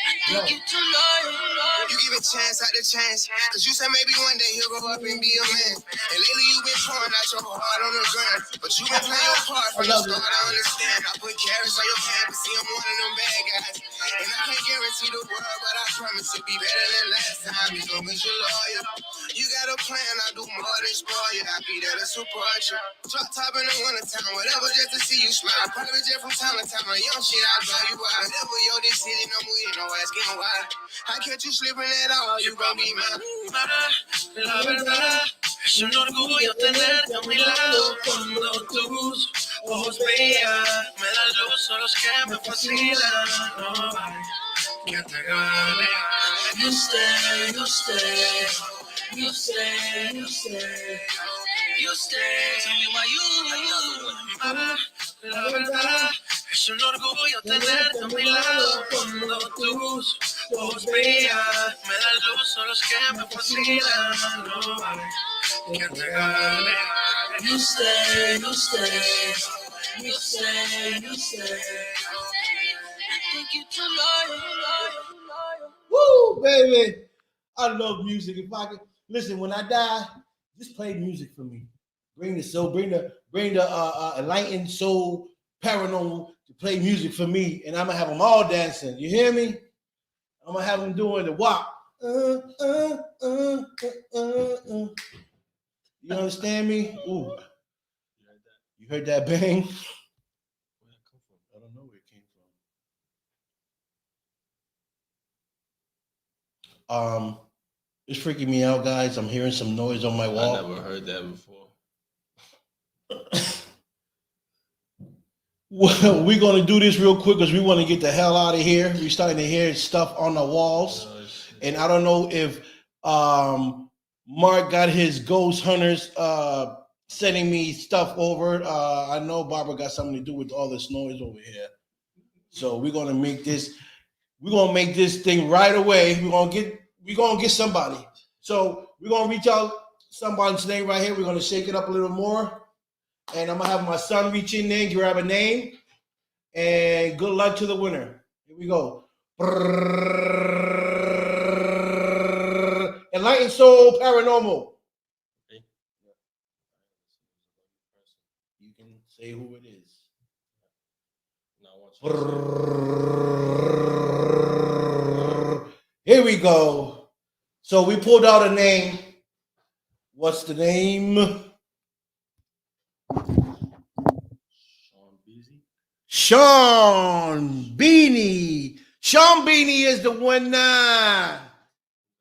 I think you too loyal. You give a chance after chance, cause you said maybe one day he'll grow up and be a man. And lately you've been pouring out your heart on the ground, but you been playing your part from the start. I understand. I put carrots on your hand, but see I'm one of them bad guys. And I can't guarantee the world, but I promise it'll be better than last time. As long as you're loyal, you got got a plan, I do more than spoil you. I be there to support you. Drop top in the wintertime, whatever, just to see you smile. Private jet from time to time, on young shit, I draw you out. Whatever your decision, I'm with you, no asking why. I catch you slipping at all, you gon' be mine. La verdad, es un orgullo tenerte a mi lado cuando tus ojos brillan. Me da luz, son los que me fascinan. No hay que te gane. You stay, you stay, you stay, you stay, you stay. Tell me why you, la verdad, es un orgullo tenerte a mi lado cuando tus ojos brillan. Me da luz, son los que me fascinan. No hay que te gane. You stay, you stay, you stay, you stay. I think you too loyal. Woo, baby. I love music. If I could listen, when I die, just play music for me. Bring the soul, bring the Enlightened Soul Paranormal to play music for me, and I'm gonna have them all dancing. You hear me? I'm gonna have them doing the WAP. You understand me? Ooh. You heard that bang? Where'd it come from? I don't know where it came from. It's freaking me out, guys. I'm hearing some noise on my wall. I never heard that before. Well, we're gonna do this real quick because we want to get the hell out of here. We're starting to hear stuff on the walls, and I don't know if Mark got his ghost hunters sending me stuff over. I know Barbara got something to do with all this noise over here, so we're gonna make this. We're gonna make this thing right away. We're gonna get somebody. So we're gonna reach out somebody's name right here. We're gonna shake it up a little more. And I'm gonna have my son reach in there and grab a name. And good luck to the winner. Here we go. Enlightened Soul Paranormal. Okay. You can say who it is. Here we go. So we pulled out a name. What's the name? Sean Beanie. Sean Beanie is the winner.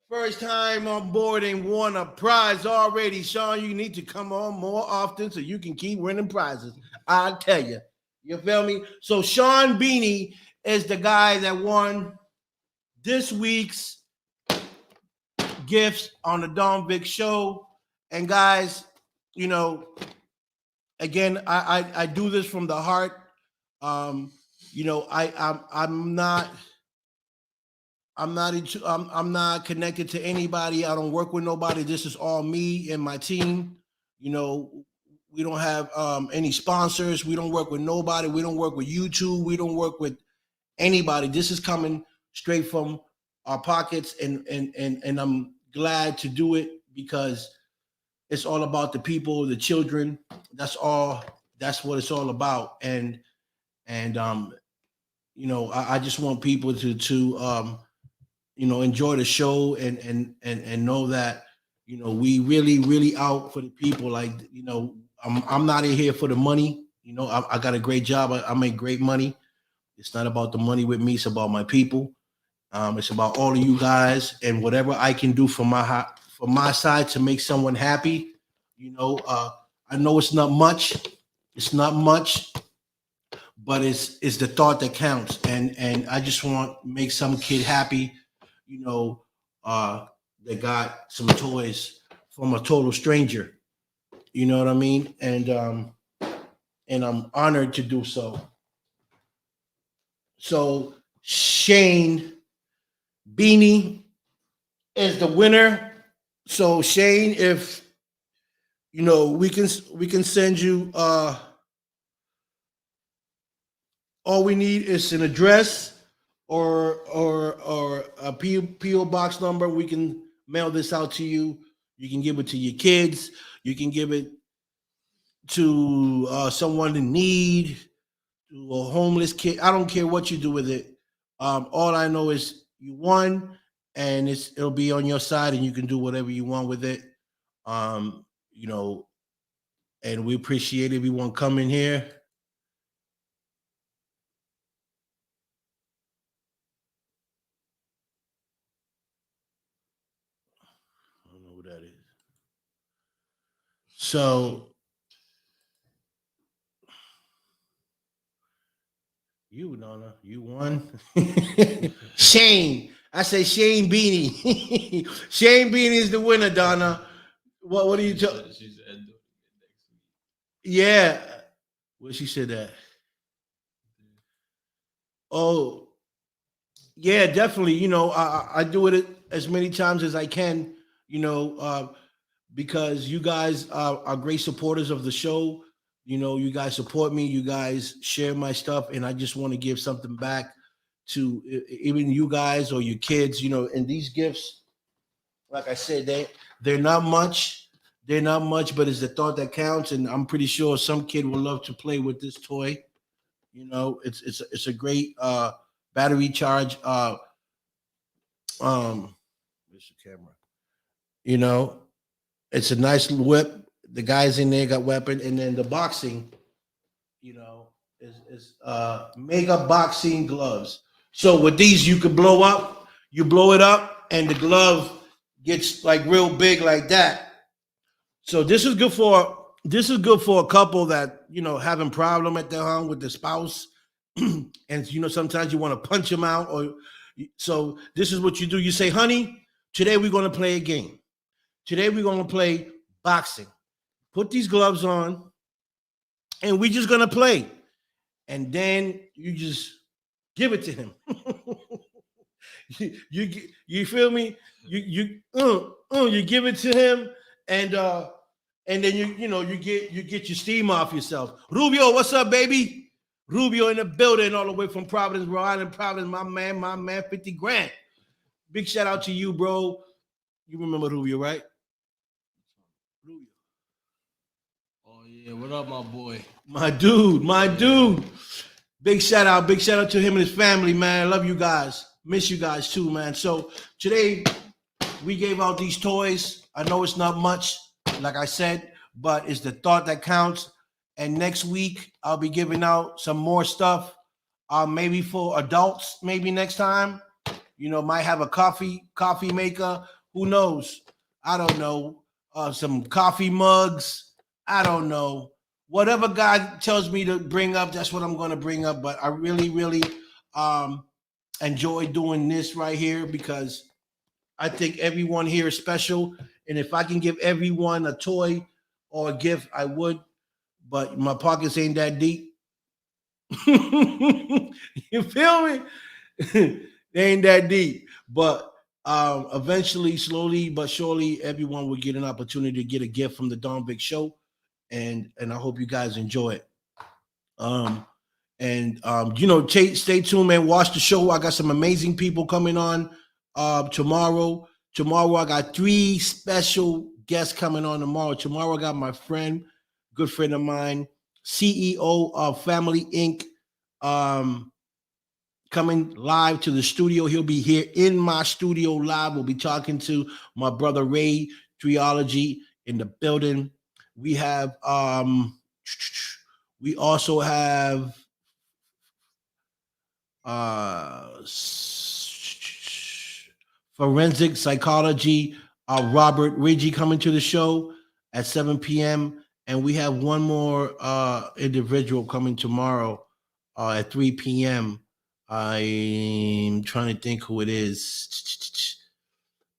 First time on board and won a prize already. Sean, you need to come on more often so you can keep winning prizes. I tell you. You feel me? So Sean Beanie is the guy that won this week's gifts on the Don Vic show. And guys, you know, again, I do this from the heart. You know, I'm not connected to anybody. I don't work with nobody. This is all me and my team. You know, we don't have any sponsors. We don't work with nobody. We don't work with YouTube. We don't work with anybody. This is coming straight from our pockets, and I'm glad to do it because it's all about the people, the children. That's all. That's what it's all about. And you know, I just want people to you know, enjoy the show and know that, you know, we really out for the people. Like, you know, I'm not in here for the money. You know, I got a great job. I make great money. It's not about the money with me. It's about my people. It's about all of you guys and whatever I can do from my side to make someone happy. You know, I know it's not much. It's not much. But it's the thought that counts, and I just want to make some kid happy, you know, that got some toys from a total stranger, you know what I mean, and I'm honored to do so. So Shane Beanie is the winner. So Shane, if you know, we can send you. All we need is an address or a PO box number. We can mail this out to you. You can give it to your kids. You can give it to someone in need, to a homeless kid. I don't care what you do with it. All I know is you won, and it'll be on your side, and you can do whatever you want with it. You know, and we appreciate everyone coming here. I don't know who that is. So you, Nona, you won. Shane. I say Shane Beanie. Shane Beanie is the winner, Donna. What are you talking? Yeah. Where she said that? Oh, yeah, definitely. You know, I do it as many times as I can, you know, because you guys are great supporters of the show. You know, you guys support me, you guys share my stuff, and I just want to give something back to even you guys or your kids, you know, and these gifts, like I said, they're not much. They're not much, but it's the thought that counts. And I'm pretty sure some kid would love to play with this toy. You know, it's a great battery charge. Where's the camera? You know, it's a nice whip. The guys in there got weapon, and then the boxing, you know, is mega boxing gloves. So with these, you could blow up. You blow it up, and the glove gets like real big like that. So this is good for a couple that you know having problem at their home with their spouse, and you know sometimes you want to punch them out. Or so this is what you do. You say, "Honey, today we're going to play a game. Today we're going to play boxing. Put these gloves on, and we're just going to play." And then you just give it to him. you feel me? You give it to him, and then you know you get your steam off yourself. Rubio, what's up, baby? Rubio in the building, all the way from Providence, Rhode Island. Providence, my man, 50 grand. Big shout out to you, bro. You remember Rubio, right? Rubio. Oh yeah, what up, my boy? My dude. Big shout out to him and his family, man. I love you guys. Miss you guys too, man. So today we gave out these toys. I know it's not much, like I said, but it's the thought that counts. And next week I'll be giving out some more stuff, maybe for adults. Maybe next time, you know, might have a coffee maker. Who knows? I don't know. Some coffee mugs. I don't know. Whatever God tells me to bring up, that's what I'm going to bring up. But I really enjoy doing this right here because I think everyone here is special. And if I can give everyone a toy or a gift, I would. But my pockets ain't that deep. You feel me? They ain't that deep. But eventually, slowly but surely, everyone will get an opportunity to get a gift from the Don Vic Show. And I hope you guys enjoy it. You know, stay tuned, man. Watch the show. I got some amazing people coming on tomorrow. Tomorrow, I got 3 special guests coming on tomorrow. Tomorrow, I got my good friend of mine, CEO of Family Inc., coming live to the studio. He'll be here in my studio live. We'll be talking to my brother Ray Triology in the building. We have we also have forensic psychology Robert Ridgey coming to the show at 7 p.m. And we have one more individual coming tomorrow at 3 p.m. I'm trying to think who it is.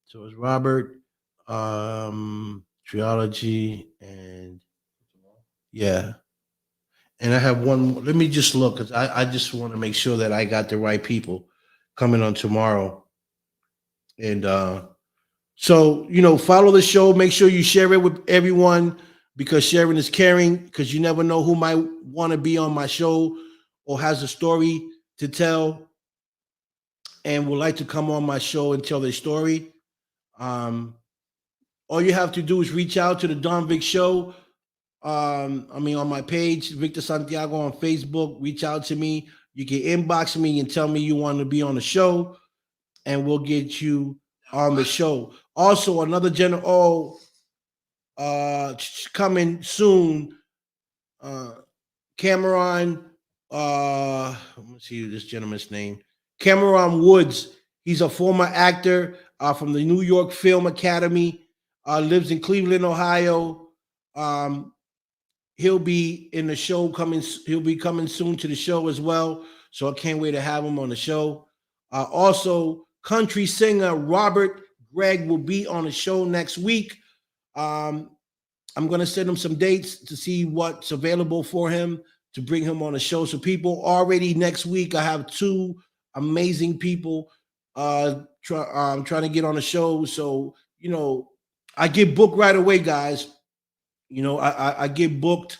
So it's Robert, Triology, and yeah. And I have one more. Let me just look because I just want to make sure that I got the right people coming on tomorrow. And so, you know, follow the show. Make sure you share it with everyone because sharing is caring, because you never know who might want to be on my show or has a story to tell and would like to come on my show and tell their story. All you have to do is reach out to the Don Vic Show. On my page, Victor Santiago on Facebook. Reach out to me. You can inbox me and tell me you want to be on the show, and we'll get you on the show. Also, another general. coming soon. Cameron, let me see this gentleman's name. Cameron Woods. He's a former actor from the New York Film Academy. Lives in Cleveland, Ohio. He'll be in the show coming. He'll be coming soon to the show as well. So I can't wait to have him on the show. Also, country singer Robert Gregg will be on the show next week. I'm going to send him some dates to see what's available for him to bring him on the show. So people, already next week, I have two amazing people trying to get on the show. So, I get booked right away, guys. I get booked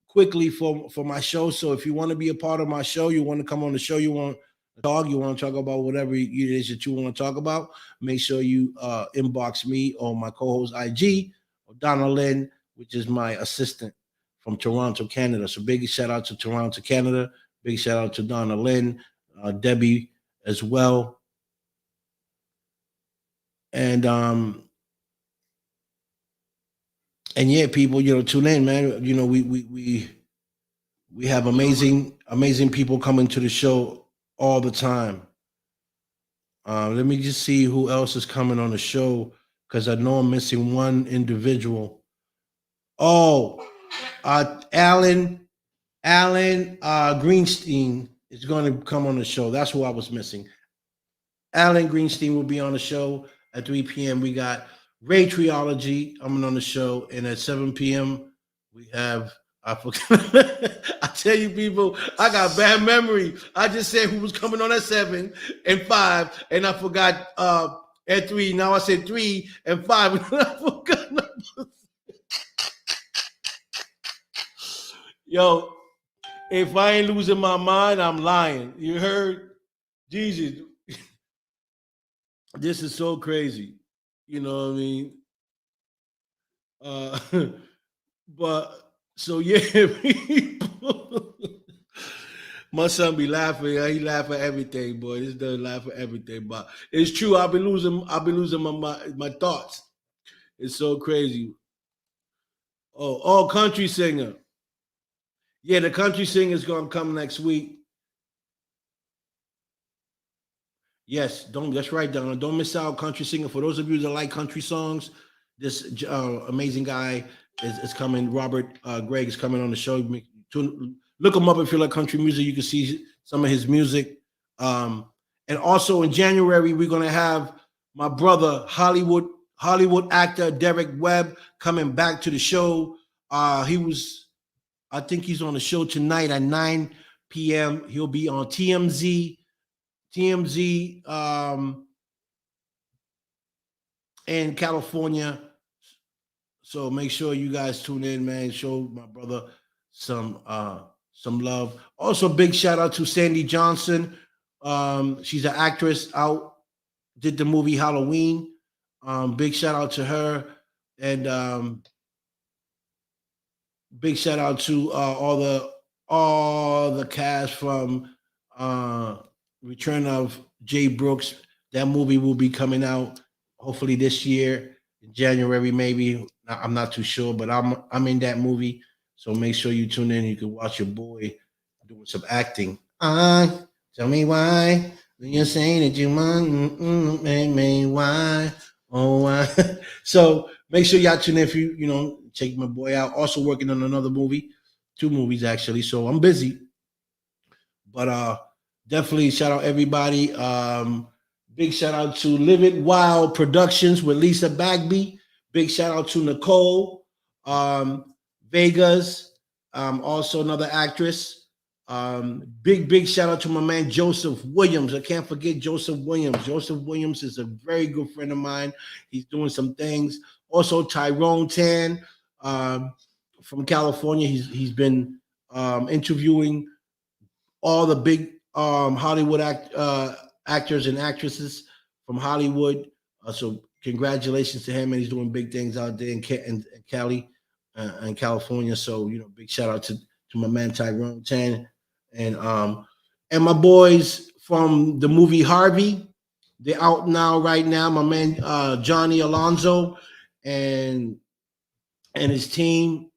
quickly for my show. So if you want to be a part of my show, you want to come on the show, you want to talk about whatever it is that you want to talk about, make sure you inbox me or my co-host IG, or Donna Lynn, which is my assistant from Toronto, Canada. So big shout out to Toronto, Canada. Big shout out to Donna Lynn, Debbie as well. And yeah, people, tune in, man. We have amazing people coming to the show all the time. Let me just see who else is coming on the show, because I know I'm missing one individual. Oh, Alan Greenstein is going to come on the show. That's who I was missing. Alan Greenstein will be on the show at 3 p.m. We got Ray Triology coming on the show, and at 7 p.m. we have, I tell you, people, I got bad memory. I just said who was coming on at 7 and 5, and I forgot at 3. Now I said 3 and 5, and I forgot numbers. Yo, if I ain't losing my mind, I'm lying. You heard? Jesus. This is so crazy. You know what I mean? But so yeah, people. My son be laughing. He laugh at everything, boy. This does laugh at everything. But it's true. I've been losing my thoughts. It's so crazy. Oh, country singer. Yeah, the country singer is gonna come next week. Yes, that's right, Donna. Don't miss out, country singer. For those of you that like country songs, this amazing guy is coming. Robert Gregg is coming on the show. Look him up if you like country music. You can see some of his music. And also in January, we're gonna have my brother, Hollywood actor Derek Webb, coming back to the show. I think he's on the show tonight at 9 p.m. He'll be on TMZ in California. So make sure you guys tune in, man. Show my brother some love. Also, big shout out to Sandy Johnson. She's an actress did the movie Halloween. Big shout out to her. And big shout out to all the cast from Return of Jay Brooks. That movie will be coming out hopefully this year, in January maybe. I'm not too sure, but I'm in that movie. So make sure you tune in. You can watch your boy doing some acting. Tell me why you're saying that you want me why? Oh why? So make sure y'all tune in if you check my boy out. Also working on another movie, 2 movies actually. So I'm busy, but definitely shout out everybody. Big shout out to Live It Wild Productions with Lisa Bagby. Big shout out to Nicole Vegas, also another actress. Big shout out to my man Joseph Williams. I can't forget Joseph Williams. Joseph Williams is a very good friend of mine. He's doing some things. Also Tyrone Tan from California. He's been interviewing all the big Hollywood actors and actresses from Hollywood. So congratulations to him, and he's doing big things out there in Cali and California. So big shout out to my man Tyrone Tan and my boys from the movie Harvey. They're out right now. My man Johnny Alonzo and and his team,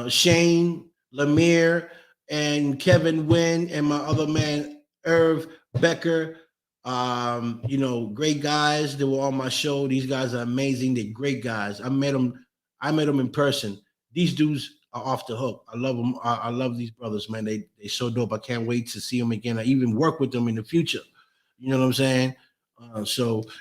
Shane, Lemire, and Kevin Wynn, and my other man, Irv Becker. Great guys. They were on my show. These guys are amazing. They're great guys. I met them. In person. These dudes are off the hook. I love them. I love these brothers, man. They so dope. I can't wait to see them again. I even work with them in the future. You know what I'm saying?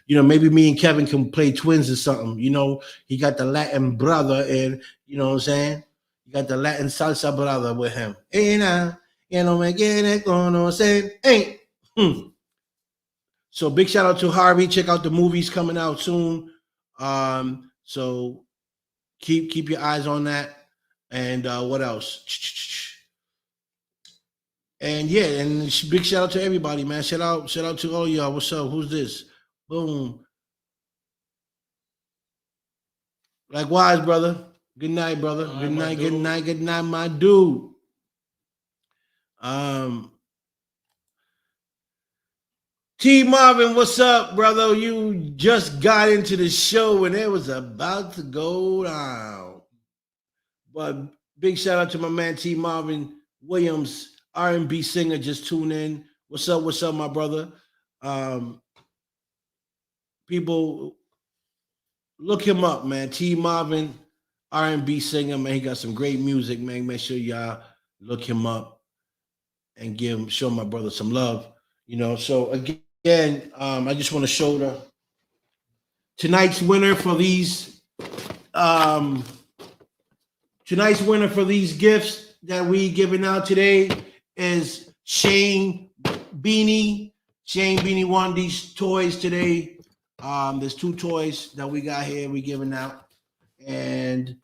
Maybe me and Kevin can play twins or something. He got the Latin brother, and you know what I'm saying? You got the Latin salsa brother with him. Me quiere conocer. Hey. So big shout out to Harvey. Check out the movies coming out soon. So keep your eyes on that. And what else? And yeah, and big shout out to everybody, man. Shout out to all y'all. What's up? Who's this? Boom. Likewise, brother. Good night, brother. Good night, good night, good night, my dude. T Marvin, what's up, brother? You just got into the show and it was about to go down. But big shout out to my man T Marvin Williams, R&B singer, just tune in. What's up, my brother? People, look him up, man. T Marvin, R&B singer, man. He got some great music, man. Make sure y'all look him up and show my brother some love. So again, I just want to show tonight's winner for these gifts that we giving out today is Shane Beanie. Shane Beanie won these toys today. There's 2 toys that we got here we giving out, and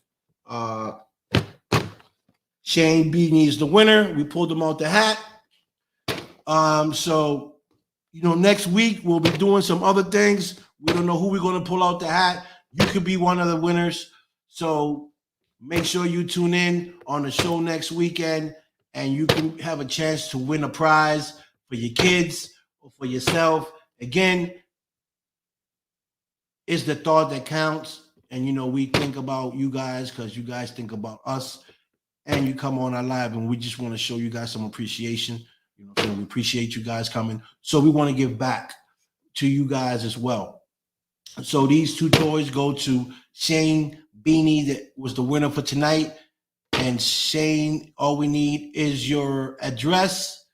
Shane Beanie is the winner. We pulled him out the hat. So next week we'll be doing some other things. We don't know who we're going to pull out the hat. You could be one of the winners. So make sure you tune in on the show next weekend, and you can have a chance to win a prize for your kids or for yourself. Again, it's the thought that counts. And, we think about you guys because you guys think about us, and you come on our live, and we just want to show you guys some appreciation. So we appreciate you guys coming. So we want to give back to you guys as well. So these 2 toys go to Shane Beanie, that was the winner for tonight. And Shane, all we need is your address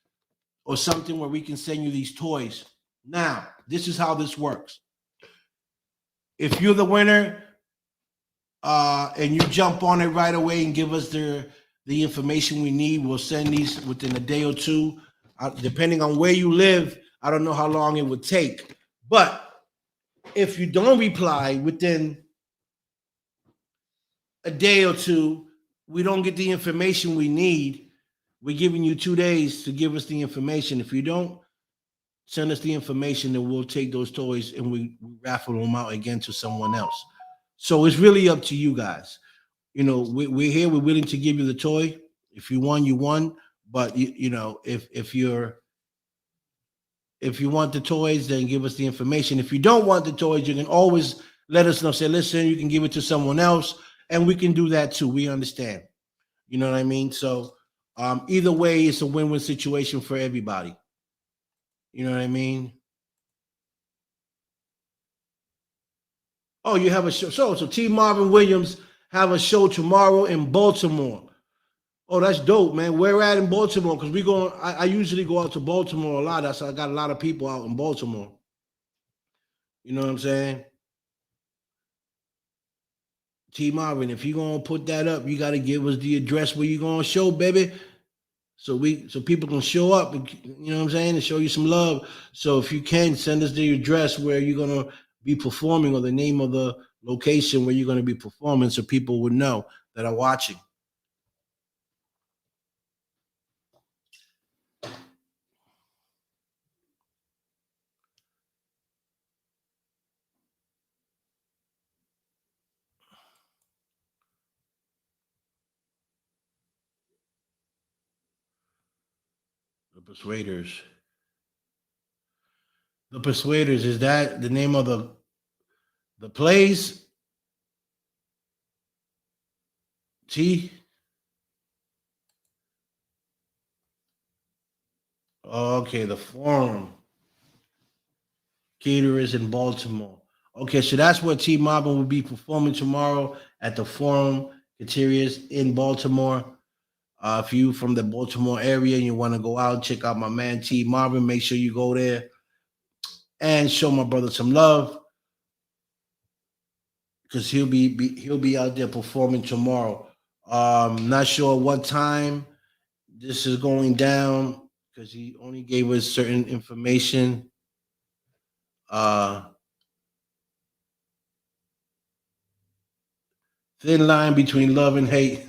or something where we can send you these toys. Now, this is how this works. If you're the winner and you jump on it right away and give us the information we need, we'll send these within a day or 2. Depending on where you live, I don't know how long it would take. But if you don't reply within a day or 2, we don't get the information we need. We're giving you 2 days to give us the information. If you don't send us the information, then we'll take those toys and we raffle them out again to someone else. So it's really up to you guys. We're here. We're willing to give you the toy. If you won, you won. But if you want the toys, then give us the information. If you don't want the toys, you can always let us know. Say, listen, you can give it to someone else, and we can do that too. We understand. You know what I mean? So either way, it's a win-win situation for everybody. You know what I mean? Oh, you have a show. So T. Marvin Williams have a show tomorrow in Baltimore. Oh, that's dope, man. Where at in Baltimore? Because I usually go out to Baltimore a lot. So I got a lot of people out in Baltimore. You know what I'm saying? T Marvin, if you're gonna put that up, you gotta give us the address where you're gonna show, baby. So people can show up, you know what I'm saying, and show you some love. So if you can, send us the address where you're gonna be performing or the name of the location where you're gonna be performing, so people would know that are watching. The Persuaders. The Persuaders, is that the name of the place? T. Okay, the Forum. Caterers in Baltimore. Okay, so that's where T Marvin will be performing tomorrow at the Forum Caterers in Baltimore. If you from the Baltimore area and you want to go out, check out my man T Marvin. Make sure you go there and show my brother some love because he'll be out there performing tomorrow. Not sure what time this is going down because he only gave us certain information. Thin line between love and hate.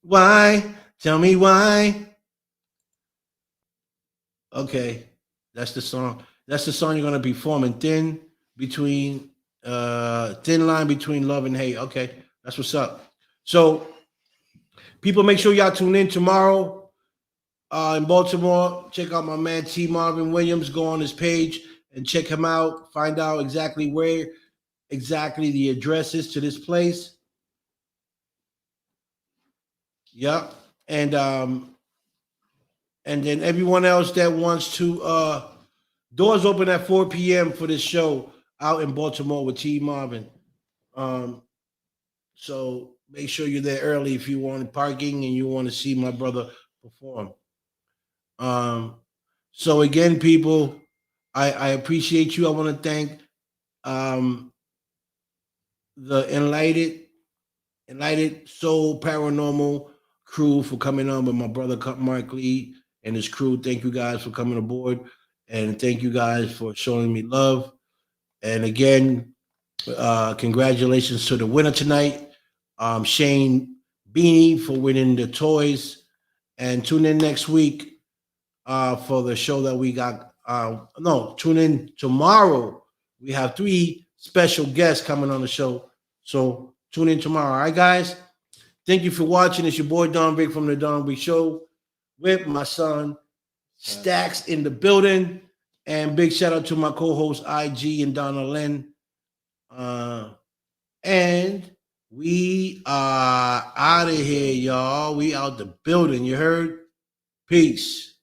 Why? Tell me why. Okay, that's the song. That's the song you're gonna be performing. Thin line between love and hate. Okay, that's what's up. So, people, make sure y'all tune in tomorrow in Baltimore. Check out my man T Marvin Williams. Go on his page and check him out. Find out exactly where the address is to this place. Yep. And then everyone else that wants to doors open at 4 p.m. for this show out in Baltimore with T Marvin. So make sure you're there early if you want parking and you want to see my brother perform. So again, people, I appreciate you. I want to thank the Enlightened Soul Paranormal crew for coming on with my brother Mark Lee and his crew. Thank you guys for coming aboard, and thank you guys for showing me love. And again, congratulations to the winner tonight, Shane Beanie, for winning the toys. And tune in next week for the show that we got. Tune in tomorrow. We have 3 special guests coming on the show. So tune in tomorrow. All right, guys? Thank you for watching. It's your boy Don Big from the Don Big Show with my son Stacks in the building. And big shout out to my co-host IG and Donna Lynn. And we are out of here, y'all. We out the building. You heard? Peace.